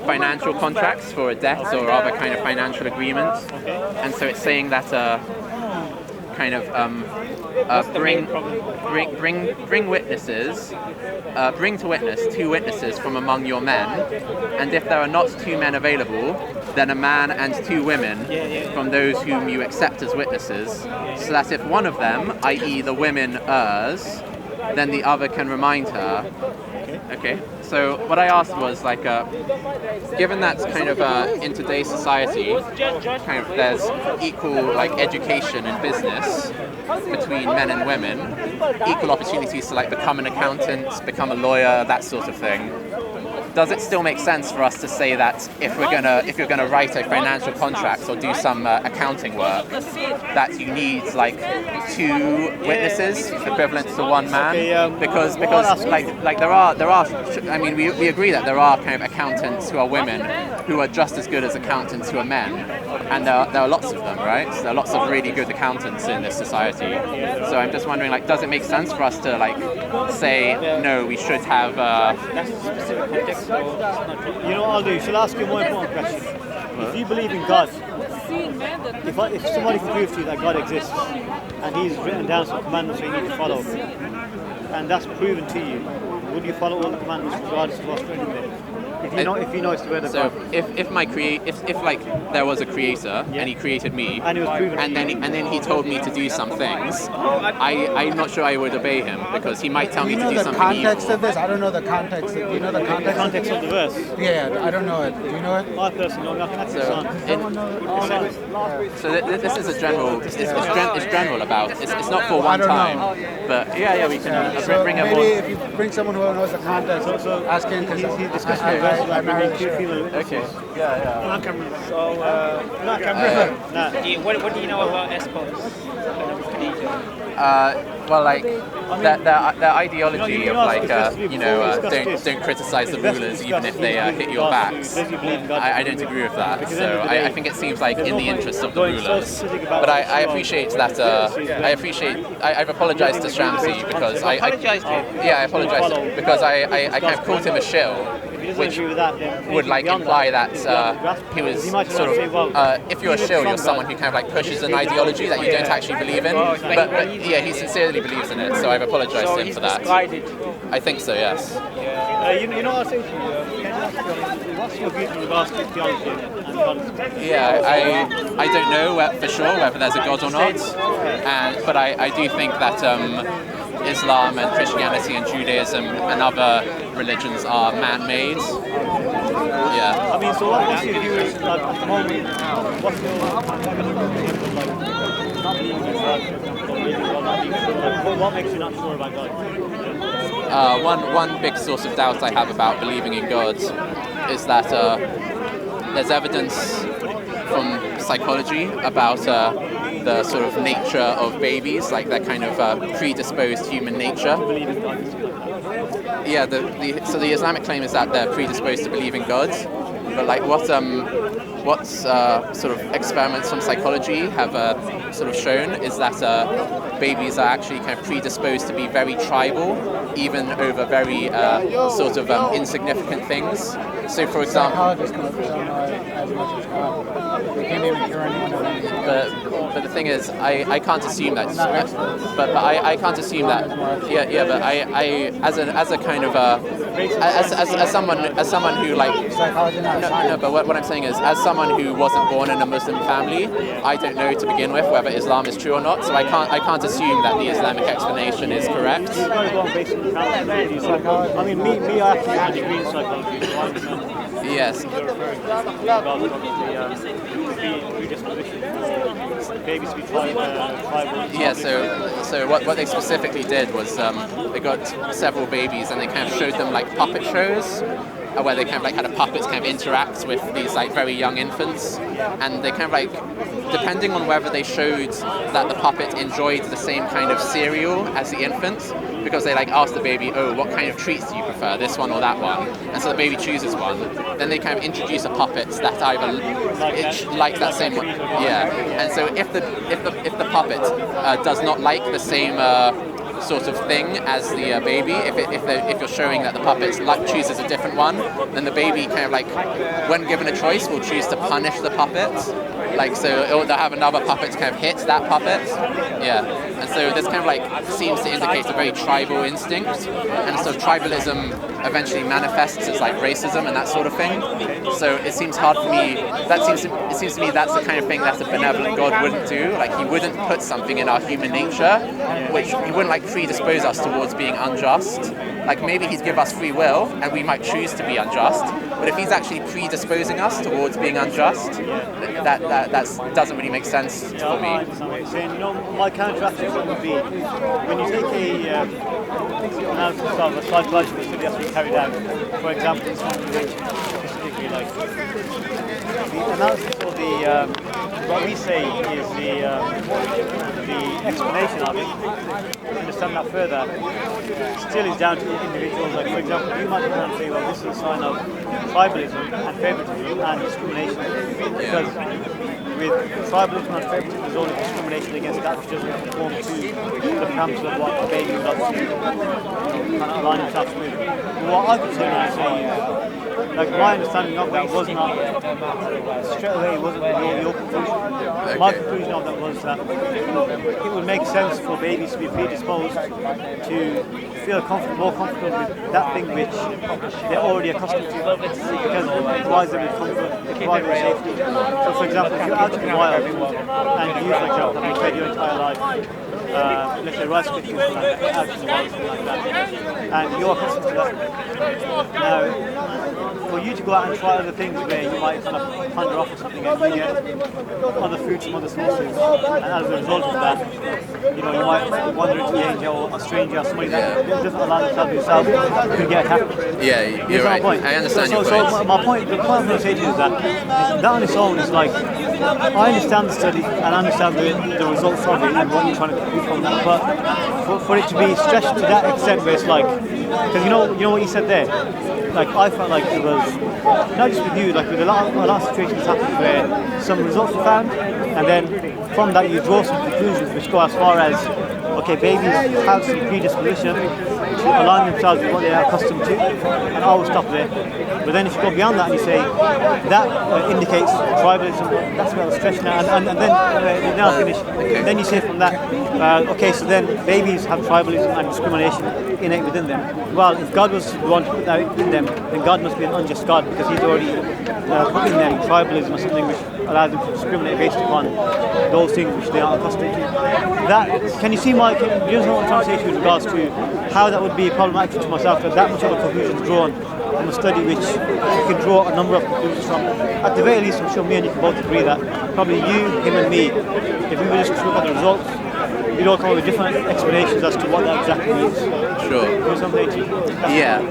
financial contracts for a debt or other kind of financial agreements. And so it's saying that kind of bring witnesses, bring to witness 2 witnesses from among your men, and if there are not 2 men available, then a man and 2 women from those whom you accept as witnesses, so that if one of them, i.e. the women, errs, then the other can remind her. Okay, so what I asked was like, given that kind of in today's society, kind of there's equal like education and business between men and women, equal opportunities to like become an accountant, become a lawyer, that sort of thing. Does it still make sense for us to say that if you're gonna write a financial contract or do some accounting work, that you need like 2 witnesses equivalent to 1 man? Because like there are I mean we agree that there are kind of accountants who are women who are just as good as accountants who are men, and there are lots of them, right? So there are lots of really good accountants in this society. So I'm just wondering, like, does it make sense for us to like say no, we should have That's a specific context. So You know what I'll do? Shall I ask you a more important question? If you believe in God, if somebody can prove to you that God exists and He's written down some commandments that you need to follow, and that's proven to you, would you follow all the commandments regardless of what's written there? If you know it's the word of so God. if like there was a creator and he created me And it was proven. and then he told me to do some things, I'm not sure I would obey him, because he might tell Do me you to know do the something context evil. of this? I don't know the context. Do you know the context? The context of the verse. Yeah, I don't know it. Do you know it? I personally don't know. That's So, this is a general. It's general about. It's not for one don't time. know. But yeah, we can So bring a maybe more. if you bring someone who knows the context, ask him because He's discussing the verse about bringing 2 female witnesses. Okay. So, what do you know about ESCOs? Well, like their ideology you of know, like especially before we discuss this, don't criticize the it's best to rulers even discuss if they hit your backs. does he believe in God? I don't agree with that. Because So at the end of the I day, think it seems like there's in no the point interest of the going so rulers. specific about But I what you appreciate that. I've apologized to Shamsi because I apologized because I kind of called him a shill, which would like imply that he was sort of if you're a shill, you're someone who kind of like pushes an ideology that you don't actually believe in. But yeah, he sincerely believes in it, so I've apologized to him for that. I think so, yes. you know what I say to you? What's your views in regards to theology and God? Yeah, I don't know for sure whether there's a God or not, but I do think that Islam and Christianity and Judaism and other religions are man-made. Yeah. I mean, so what's your view at the moment? What's your not believing in God, for example, believing in God, not being sure? What makes you not sure about God? One big source of doubt I have about believing in God is that there's evidence from psychology about the sort of nature of babies, like their kind of predisposed human nature. Yeah, so the Islamic claim is that they're predisposed to believe in God, but like what sort of experiments from psychology have sort of shown is that babies are actually kind of predisposed to be very tribal, even over very sort of insignificant things. So, for example, Psychologists don't know as much as God. They can't even cure anything. but the thing is, I can't assume that. But I can't assume that. Yeah. But I as a kind of as someone who like Psychology, not science. no. But what I'm saying is, as someone who wasn't born in a Muslim family, I don't know to begin with whether Islam is true or not. So I can't assume that the Islamic explanation is correct. You've got to go on basic psychology. I mean, me, I actually have a degree in psychology, so I understand. Yes. Babies to be tribal. Yeah, so what they specifically did was they got several babies and they kind of showed them like puppet shows where they kind of like had a puppet kind of interact with these like very young infants, and they kind of like, depending on whether they showed that the puppet enjoyed the same kind of cereal as the infant, because they like asked the baby, oh, what kind of treats do you prefer, this one or that one? And so the baby chooses one. Then they kind of introduce a puppet that either likes that same one. Yeah. And so if the puppet does not like the same sort of thing as the baby, if you're showing that the puppet chooses a different one, then the baby kind of like, when given a choice, will choose to punish the puppet. Like, so they'll have another puppet to kind of hit that puppet. Yeah. And so this kind of like seems to indicate a very tribal instinct, and so tribalism eventually manifests as like racism and that sort of thing. So it seems hard for me, it seems to me that's the kind of thing that a benevolent God wouldn't do. Like, he wouldn't put something in our human nature which he wouldn't like predispose us towards being unjust. Like, maybe he'd give us free will and we might choose to be unjust, but if he's actually predisposing us towards being unjust, that doesn't really make sense for me. My counter-action would be, when you take analysis of a psychological study that's been carried out, for example, specifically, like the analysis of what we say is the explanation of it, to understand that further, still is down to individuals. Like, for example, you might come and say, well, this is a sign of tribalism and favoritism and discrimination, because with tribalism and favoritism, there's only discrimination against that which doesn't conform to the parameters of what the baby would like to kind of align himself with. But what I could turn around and say is, like, my understanding of that was not straight away, it wasn't your conclusion. Okay. My conclusion of that was that it would make sense for babies to be predisposed to feel more comfortable with that thing which they're already accustomed to, because it provides them with comfort, it provides them with safety. So, for example, if you're out in the wild and you, for example, have been fed your entire life, let's say rice crickets, out in the wild, something like that, and you're accustomed to that. Now, for you to go out and try other things where you might kind of wander off or something and you get other foods from other sources, and as a result of that, you might wander into danger, or a stranger or somebody that doesn't allow themselves to yourself could get attacked. Yeah, you're right. I understand your point. So my point, the point I'm going to say to you is that on its own is like, I understand the study and I understand the results of it and what you're trying to do from that, but for it to be stretched to that extent where it's like, because you know what you said there, like, I felt like it was, not just with you, like with a lot of situations happen where some results are found, and then from that you draw some conclusions which go as far as, okay, babies have some predisposition to align themselves with what they are accustomed to, and I will stop there. But then if you go beyond that and you say, that indicates tribalism, that's where I was stretching now, and then I'll finish. Then you say from that, okay, so then babies have tribalism and discrimination innate within them. Well, if God was the one to put that in them, then God must be an unjust God, because he's already put in them tribalism or something which allows them to discriminate based upon those things which they are accustomed to. Can you see you understand what I'm trying to say to you with regards to how that would be problematic to myself, that much of a conclusion is drawn from a study which you can draw a number of conclusions from. At the very least, I'm sure me and you can both agree that probably you, him and me, if we were just to look at the results, we'd all come up with different explanations as to what that exactly means. Sure. Yeah.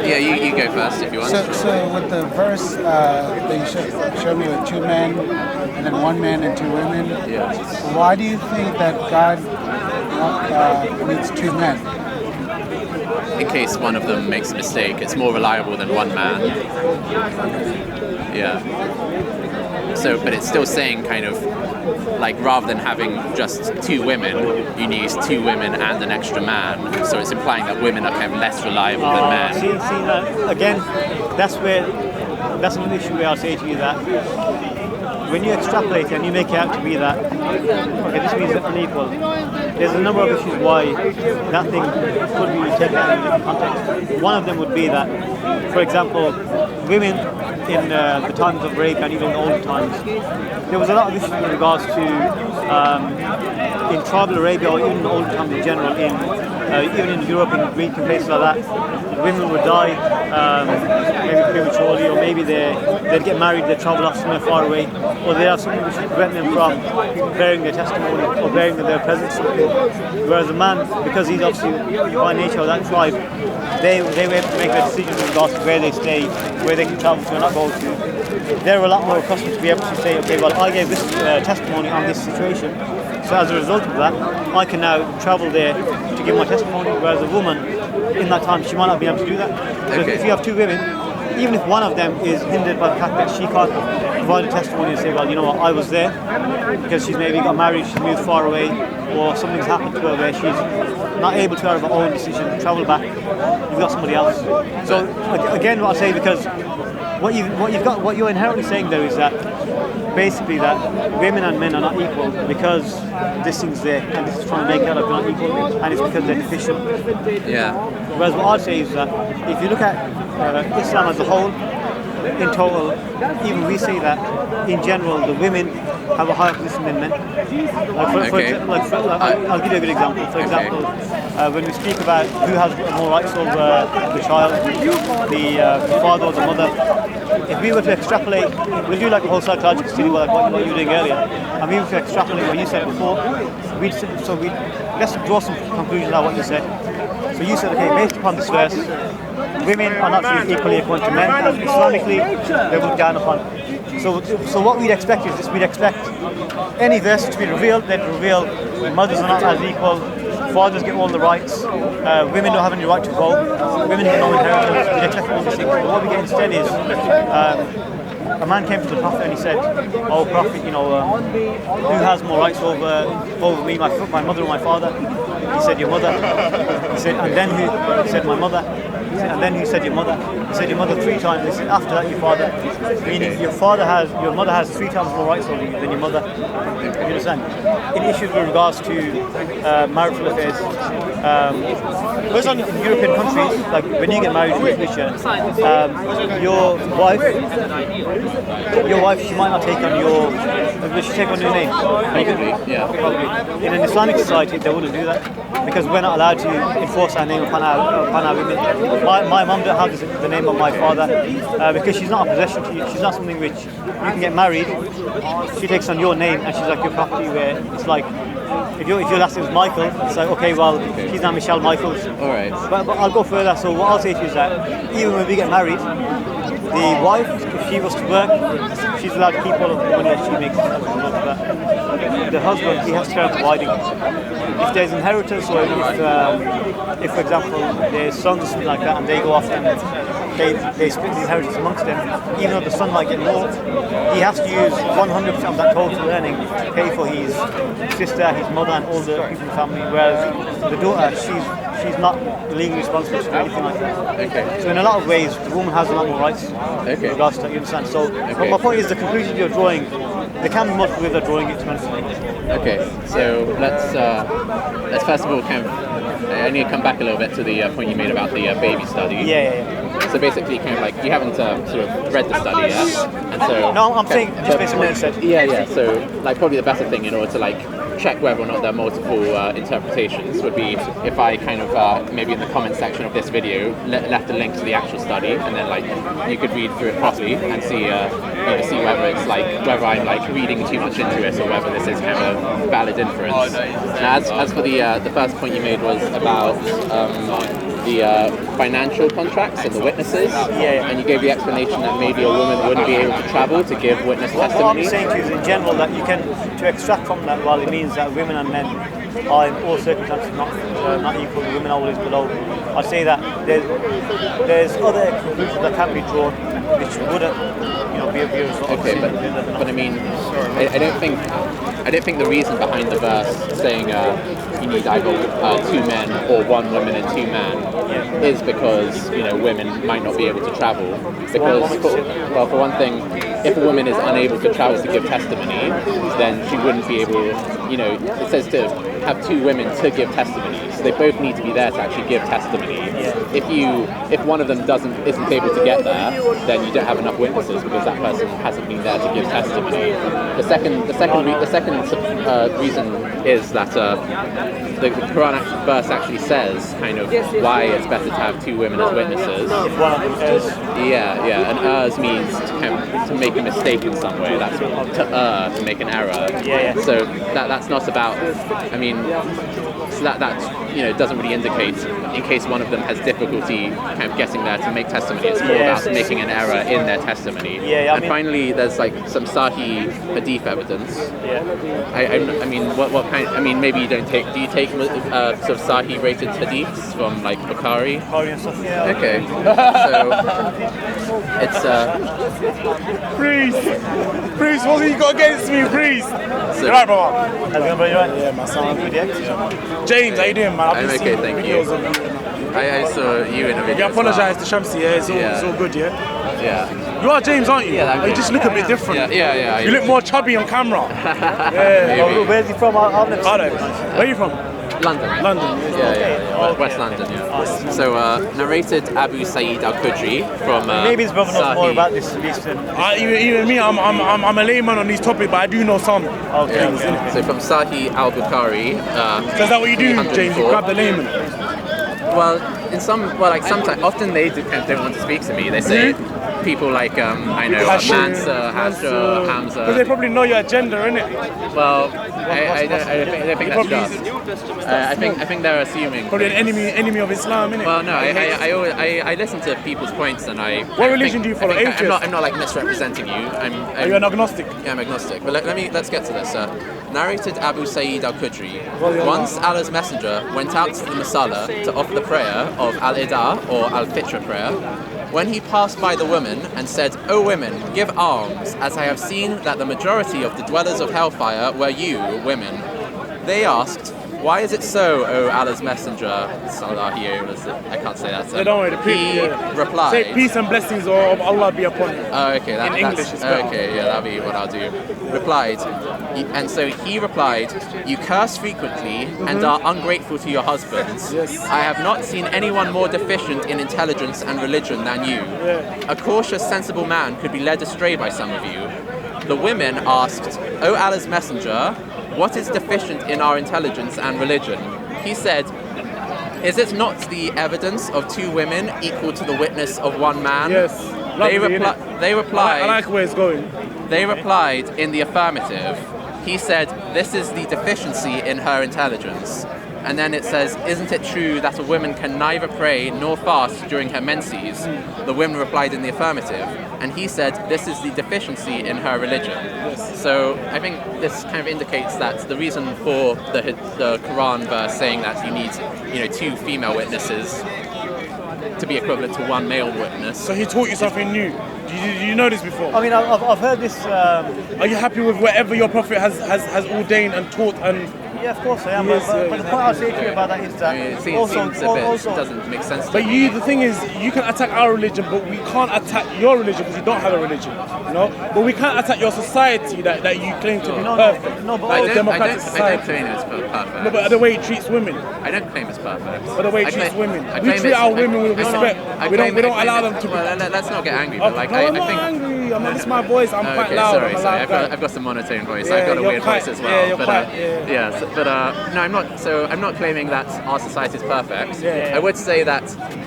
Yeah, you go first if you want. So with the verse that you showed me with 2 men and then 1 man and 2 women, why do you think that God needs 2 men? In case one of them makes a mistake, it's more reliable than 1 man. Yeah. So, but it's still saying kind of, like, rather than having just 2 women, you need 2 women and an extra man. So it's implying that women are kind of less reliable than men. See, again, that's an issue where I'll say to you that when you extrapolate and you make it out to be that, okay, this means they're unequal, there's a number of issues why that thing could be taken out in a different context. One of them would be that, for example, women in the times of rape and even older times, there was a lot of issues in regards to in tribal Arabia or even older times in general, in even in Europe, in Greek and places like that, women would die maybe prematurely, or maybe they'd get married, they'd travel off somewhere far away, or they have something which would prevent them from bearing their testimony or bearing their presence. Whereas a man, because he's obviously by nature of that tribe, they were able to make their decisions in regards to where they stay, where they can travel to and not go to. They're a lot more accustomed to be able to say, okay, well, I gave this testimony on this situation, so as a result of that, I can now travel there to give my testimony, whereas a woman, in that time, she might not be able to do that. So if you have two women, even if one of them is hindered by the fact that she can't provide a testimony and say, well, you know what, I was there, because she's maybe got married, she's moved far away, or something's happened to her where she's not able to, out of her own decision, travel back, you've got somebody else. So again, what I say, because what you're inherently saying there is that basically that women and men are not equal because this thing's there, and this is trying to make it out like they're not equal, and it's because they're deficient. Yeah. Whereas what I'd say is that if you look at Islam as a whole, in total, even we say that in general the women have a higher position than men. I'll give you a good example. For example, when we speak about who has more rights over the child, the father or the mother, if we were to extrapolate, we'll do like a whole psychological study like what you were doing earlier, and we were to extrapolate what you said before, let's draw some conclusions out of what you said. So you said, okay, based upon this verse, women are not treated equally according to men, and Islamically they're looked down upon. So what we'd expect is this: we'd expect any verse to be revealed, they'd reveal mothers are not as equal, fathers get all the rights, women don't have any right to vote, women get no inheritance. We'd expect all these things. But what we get instead is a man came to the Prophet and he said, "Oh Prophet, you know, who has more rights over me, my mother or my father?" He said, "Your mother." He said, "And then who?" He said, "My mother." He said, "And then who?" Said, "Your mother." He said, "Your mother 3 times." He said, "After that, your father." Meaning, your mother has 3 times more rights over you than your mother. You understand? In issues with regards to marital affairs, whereas in European countries, like when you get married in the future, your wife, she might not take on your. Will she take on your name? Probably, yeah. Probably. In an Islamic society, they wouldn't do that because we're not allowed to enforce our name upon our women. My mum don't have the name of my father because she's not a possession to you. She's not something which you can get married. She takes on your name and she's like your property. Where it's like if your last name is Michael, it's like okay, well she's now Michelle Michaels. All right. But I'll go further. So what I'll say to you is that even when we get married, the wife, if she was to work, she's allowed to keep all of the money that she makes as a result of that. The husband, he has to start providing. If there's inheritance, or if for example, there's sons, something like that, and they go off and they split the inheritance amongst them, even though the son might get more, he has to use 100% of that total earning to pay for his sister, his mother, and all the people in the family, whereas the daughter, she's not legally responsible for anything like that. Okay. So in a lot of ways, the woman has a lot more rights. Okay. In regards to that, you understand? So my point is the conclusion you're drawing, there can be multiple ways of drawing it, to be honest. Okay, so let's first of all I need to come back a little bit to the point you made about the baby study. Yeah. So basically, kind of like you haven't sort of read the study yet, and so no, I'm saying just based on what you said. Yeah. So like probably the better thing in order to like check whether or not there are multiple interpretations would be if I kind of maybe in the comment section of this video left a link to the actual study, and then like you could read through it properly and see see whether it's like whether I'm like reading too much into it or whether this is kind of valid inference. Now, as for the first point you made was about the financial contracts and the witnesses, and you gave the explanation that maybe a woman wouldn't be able to travel to give witness testimony. What I'm saying to you is in general that you can, to extract from that, while it means that women and men are in all circumstances not equal, the women are always below, I'd say that there's other conclusions that can be drawn which wouldn't be a result. Okay, but I mean, I don't think the reason behind the verse saying you need either 2 men or 1 woman and 2 men is because women might not be able to travel. Because for one thing, if a woman is unable to travel to give testimony, then she wouldn't be able. It says to have 2 women to give testimony, so they both need to be there to actually give testimony. if one of them isn't able to get there, then you don't have enough witnesses because that person hasn't been there to give testimony. The second reason is that the Quran verse actually says kind of why it's better to have two women as witnesses. If one of them errs. Yeah, and errs means to make a mistake in some way. That's to err, to make an error. Yeah. So that's not about. I mean, so that doesn't really indicate in case one of them has difficulty kind of getting there to make testimony. It's more about making an error in their testimony. And finally, there's like some Sahih hadith evidence. Yeah. I mean, what kind? I mean, maybe you don't take. Do you take sort of Sahih rated hadiths from like Bukhari? Bukhari and stuff. Yeah. Okay. So it's Priest, what have you got against me, Priest? So, You're right, brother. How's it going, bro? You right? Yeah, my son. Good, yeah. James, how you doing, man? I'm okay, thank you. I saw you in a video. Yeah, I apologise to Shamsi, yeah? It's all good, yeah? Yeah. You are James, aren't you? Yeah, You just look a bit different. Yeah. You look more chubby on camera. Oh, where's he from? I've never seen him. Where are you from? London. London. Yeah. West London, yeah. So, narrated Abu Sa'id al-Khudri from Maybe his brother knows more about this than Even me, I'm a layman on these topics, but I do know some things. So from Sahih al-Bukhari. So is that what you do, James? You grab the layman? Well, sometimes, often they don't want to speak to me. They say people like I know Mansa, Hasha, Hamza. Because they probably know your agenda, innit? Well, I don't think that's just. I think they're assuming. Probably an enemy of Islam, innit? Well, no, I listen to people's points and I. What religion do you follow? I'm not like misrepresenting you. Are you an agnostic? Yeah, I'm agnostic. But let's get to this. Narrated Abu Sa'id al-Khudri. Once Allah's Messenger went out to the Musalla to offer the prayer of Al-Ida or Al-Fitra prayer. When he passed by the women and said, "O women, give alms, as I have seen that the majority of the dwellers of hellfire were you, women." They asked, "Why is it so, O Allah's Messenger?" I can't say that. So don't worry, he replied. Say peace and blessings of Allah be upon you. Oh, okay. In English, it's better. Okay, yeah, that'll be what I'll do. And so he replied, "You curse frequently and are ungrateful to your husbands. Yes. I have not seen anyone more deficient in intelligence and religion than you. A cautious, sensible man could be led astray by some of you." The women asked, "O Allah's Messenger, what is deficient in our intelligence and religion?" He said, "Is it not the evidence of two women equal to the witness of one man?" Yes. They replied. I like where it's going. They replied in the affirmative. He said, "This is the deficiency in her intelligence." And then it says, "Isn't it true that a woman can neither pray nor fast during her menses?" The women replied in the affirmative. And he said, "This is the deficiency in her religion." So I think this kind of indicates that the reason for the Quran verse saying that you need, two female witnesses to be equivalent to one male witness. So he taught you something new. Did you know this before? I mean, I've heard this. Are you happy with whatever your Prophet has ordained and taught and? Yeah, of course I am. Yes, but the point I'll say to you about that is that It seems a bit, doesn't make sense to But me. the thing is, you can attack our religion, but we can't attack your religion because you don't have a religion, But we can't attack your society that you claim to be perfect. No, but I don't society. claim it's perfect. No, but the way it treats women. I don't claim it's perfect. But the way it I treats claim- women. I We claim treat it's- our women with I claim- respect. I We claim- don't I claim allow it- them to be. Well, let's not get angry. But No, I I'm not think. angry. It's my voice. I'm quite Okay, loud. sorry. I'm a loud guy. I've got some monotone voice. Yeah, I've got a you're weird quite- voice as well. yeah, you're but quite- no, I'm not. So I'm not claiming that our society is perfect. Yeah. I would say that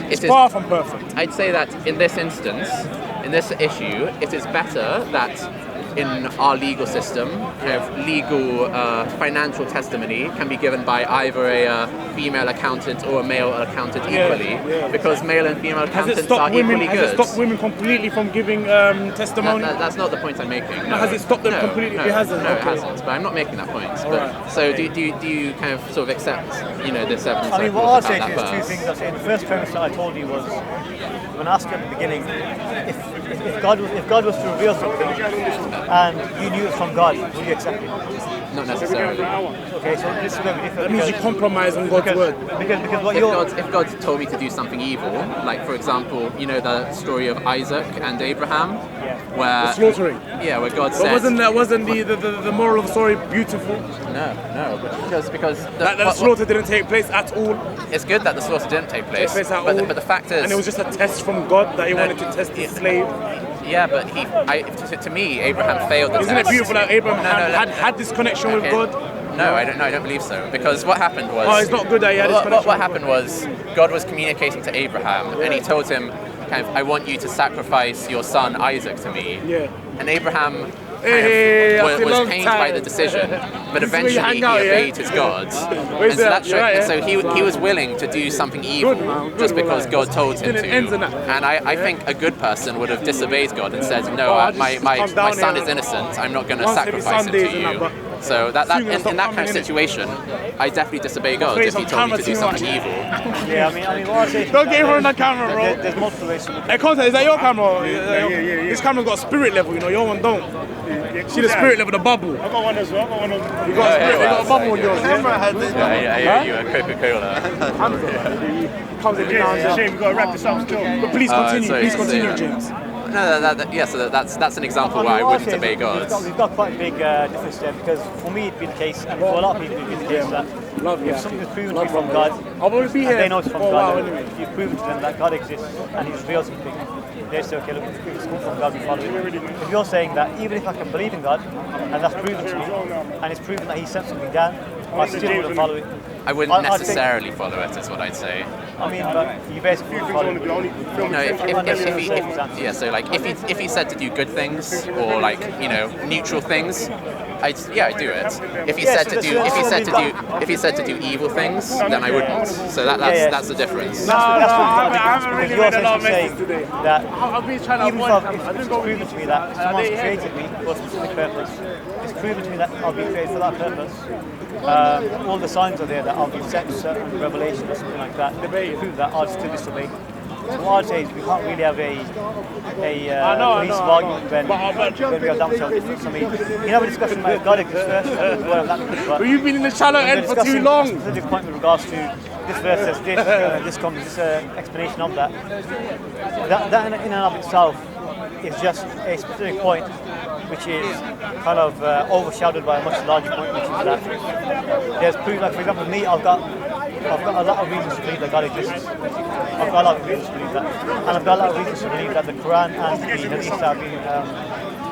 It's far from perfect. I'd say that in this instance, in this issue, it is better that in our legal system, legal financial testimony can be given by either a female accountant or a male accountant equally, because male and female accountants are equally good. Has it stopped women completely from giving testimony? That's not the point I'm making. No. Has it stopped them completely? No, It hasn't. No, it Okay. hasn't. But I'm not making that point. But, right. so do you kind of sort of accept this evidence? I mean, what I'll I'll say to you is two things. I'll say the first premise that I told you was when I asked you at the beginning, if God was to reveal something and you knew it from God, would you accept it? Not necessarily. Okay, so this is where we differ. That means you compromise on God's word. Because what you're If God told me to do something evil, like for example, the story of Isaac and Abraham, where Slaughtering. where God But said, wasn't the moral of the story beautiful? no, because That the slaughter didn't take place at all. it's good that the slaughter didn't take place, at but all. the fact is, And it was just a test from God that he wanted to test his slave. yeah, but to me, Abraham failed the Isn't test. it beautiful that Abraham No, had this connection with Okay. God? No, I don't believe so. Because what happened was... Oh, it's not good that he had this connection. What happened was, God was communicating to Abraham, and he told him, kind of, I want you to sacrifice your son Isaac to me. Yeah. And Abraham was pained by the decision, but This is where you eventually hang he out, yeah? obeyed his God. Where's And so, that? that You're right, and so yeah? he was willing to do something evil just because God told him to. Ends in that. And I think a good person would have disobeyed God and said, no, my come down son here. is innocent, I'm not going to Once every sacrifice him to Sundays and you. that, So that soon as in stop that kind of coming in it. situation, I definitely disobey God Face if he on told me camera to do too something much. evil. Yeah, I mean, what I say. Don't get her on that camera, bro. There's multiple ways to look Hey, contact, is that your camera? Yeah. This camera's got a spirit level, you know, your one don't. See the spirit level, the bubble. I got one as well. You got a spirit, you got a bubble on yours. Yeah, you a Coca-Cola. Comes every now and It's a then. shame, we've got to wrap this up still. But please continue, so- James. No, so that's an example where I what wouldn't say obey is God. We've got quite a big difference there because for me it'd be the case, and for a lot of people it'd be the case that if something's proven to be from God, I'll probably be and here they know it's from for a while God, anyway. and you've proven to them that God exists and He's revealed something, they say, okay, look, if it's come from God, we follow it. If you're saying that even if I can believe in God, and that's proven to me, and it's proven that He sent something down, I still wouldn't follow it. I wouldn't I'd think- necessarily follow it, is what I'd say. I mean, but you basically follow it. No, if he said to do good things or like neutral things, I'd do it. If he said to do evil things, then I wouldn't. So that's the difference. I haven't really You're made a lot of essentially messes today. saying that I've been trying to even avoid if it's proven to me that someone's created me for a specific purpose, it's proven to me that I'll be created for that purpose. All the signs are there that I'll be sent certain revelation or something like that. They prove that I'll still disobey. So what I'd say is we can't really have a police argument when we are damn self difference. I mean, you have a discussion about God exists first, But you've been in the shallow end for too long. a specific point with regards to this verse says this explanation of that. That in and of itself is just a specific point which is kind of overshadowed by a much larger point, which is that there's proof. Like for example, me, I've got a lot of reasons to believe that God exists. I've got a lot of reasons to believe that, and I've got a lot of reasons to believe that the Quran and the Hadith that have been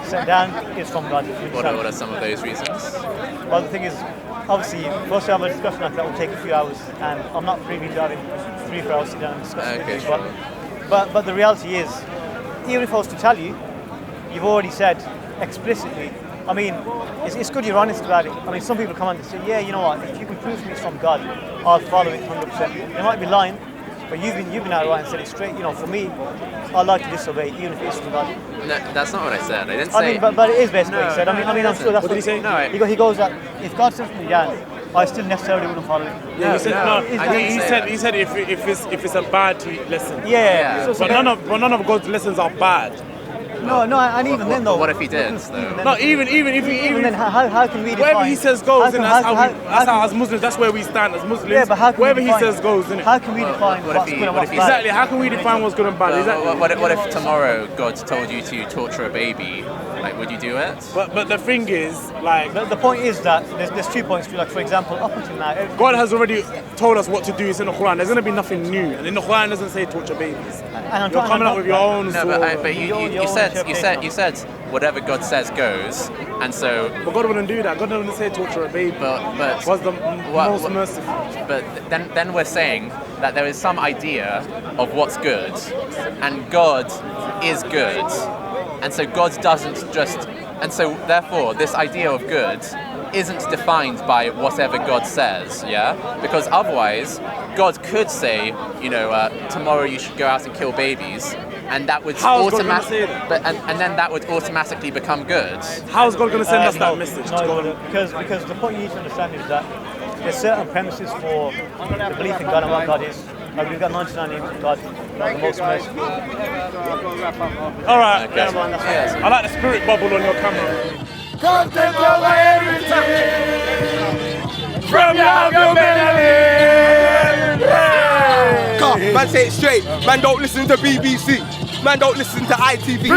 sent down is from God. What are some of those reasons? Well, the thing is, obviously, for us to have a discussion like that will take a few hours, and I'm not privy to having 3-4 hours to sit down and discuss Okay, it. sure. But the reality is, even if I was to tell you, you've already said explicitly. I mean, it's good you're honest about it. I mean, some people come on and say, yeah, you know what, if you can prove to me it's from God, I'll follow it 100%. They might be lying, but you've been out right and said it straight. You know, for me, I like to disobey, even if it's from God. No, that's not what I said. I didn't say. I mean, but it is basically what he said. I mean, I'm sure that's What did he say? No, he goes that if God sends me down, I still necessarily wouldn't follow it. Yeah, he said I didn't say he said if it's a bad lesson. Yeah. Yeah. So But none of God's lessons are bad. no, and even then though. What if he did, though? No, even Even then, how can we define? wherever he says goes, how then can- that's how as Muslims, that's where we stand as Muslims. Yeah, but how can wherever we he define, says goes, isn't it? How can we define what if what's he- good and what what's if he- bad? Exactly. How can we define what's good and bad? Exactly. What if tomorrow God told you to torture a baby? Like, would you do it? But the thing is, like, The point is that there's 2 points to it. Like for example, up until now, God has already told us what to do. It's in the Quran. There's gonna be nothing new, and in the Quran it doesn't say torture babies. and You're coming up with your own. No, sort of- but you said whatever God says goes, and so. But God wouldn't do that. God wouldn't say torture a baby. But Was the what- most what- merciful. But then we're saying that there is some idea of what's good, and God is good, and so God doesn't just, and so therefore this idea of good isn't defined by whatever God says, yeah? Because otherwise, God could say, tomorrow you should go out and kill babies, and that would How is God gonna say automatically, that? and then that would automatically become good. How's God gonna send us that no, message? No, because the point you need to understand is that there's certain premises for the belief in God and what God is. Like we've got 99 names of God, the most merciful. All right. Okay. Yeah, I like the spirit bubble on your camera. Come take over everything from your melody. Man, say it straight. Man, don't listen to BBC. Man, don't listen to ITV.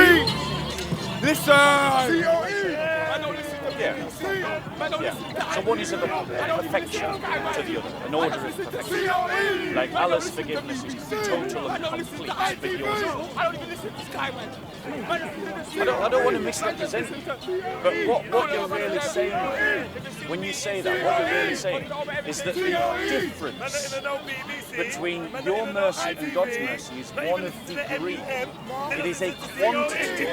Listen! I don't listen to Yeah. So one is a perfection to the other, an order of perfection. Like Allah's forgiveness is total and complete, but yours isn't. I don't even listen to this guy, man. I don't want to misrepresent you, but what you're really saying, when you say that, what you're really saying is that the difference between your mercy and God's mercy is one of degree. It is a quantitative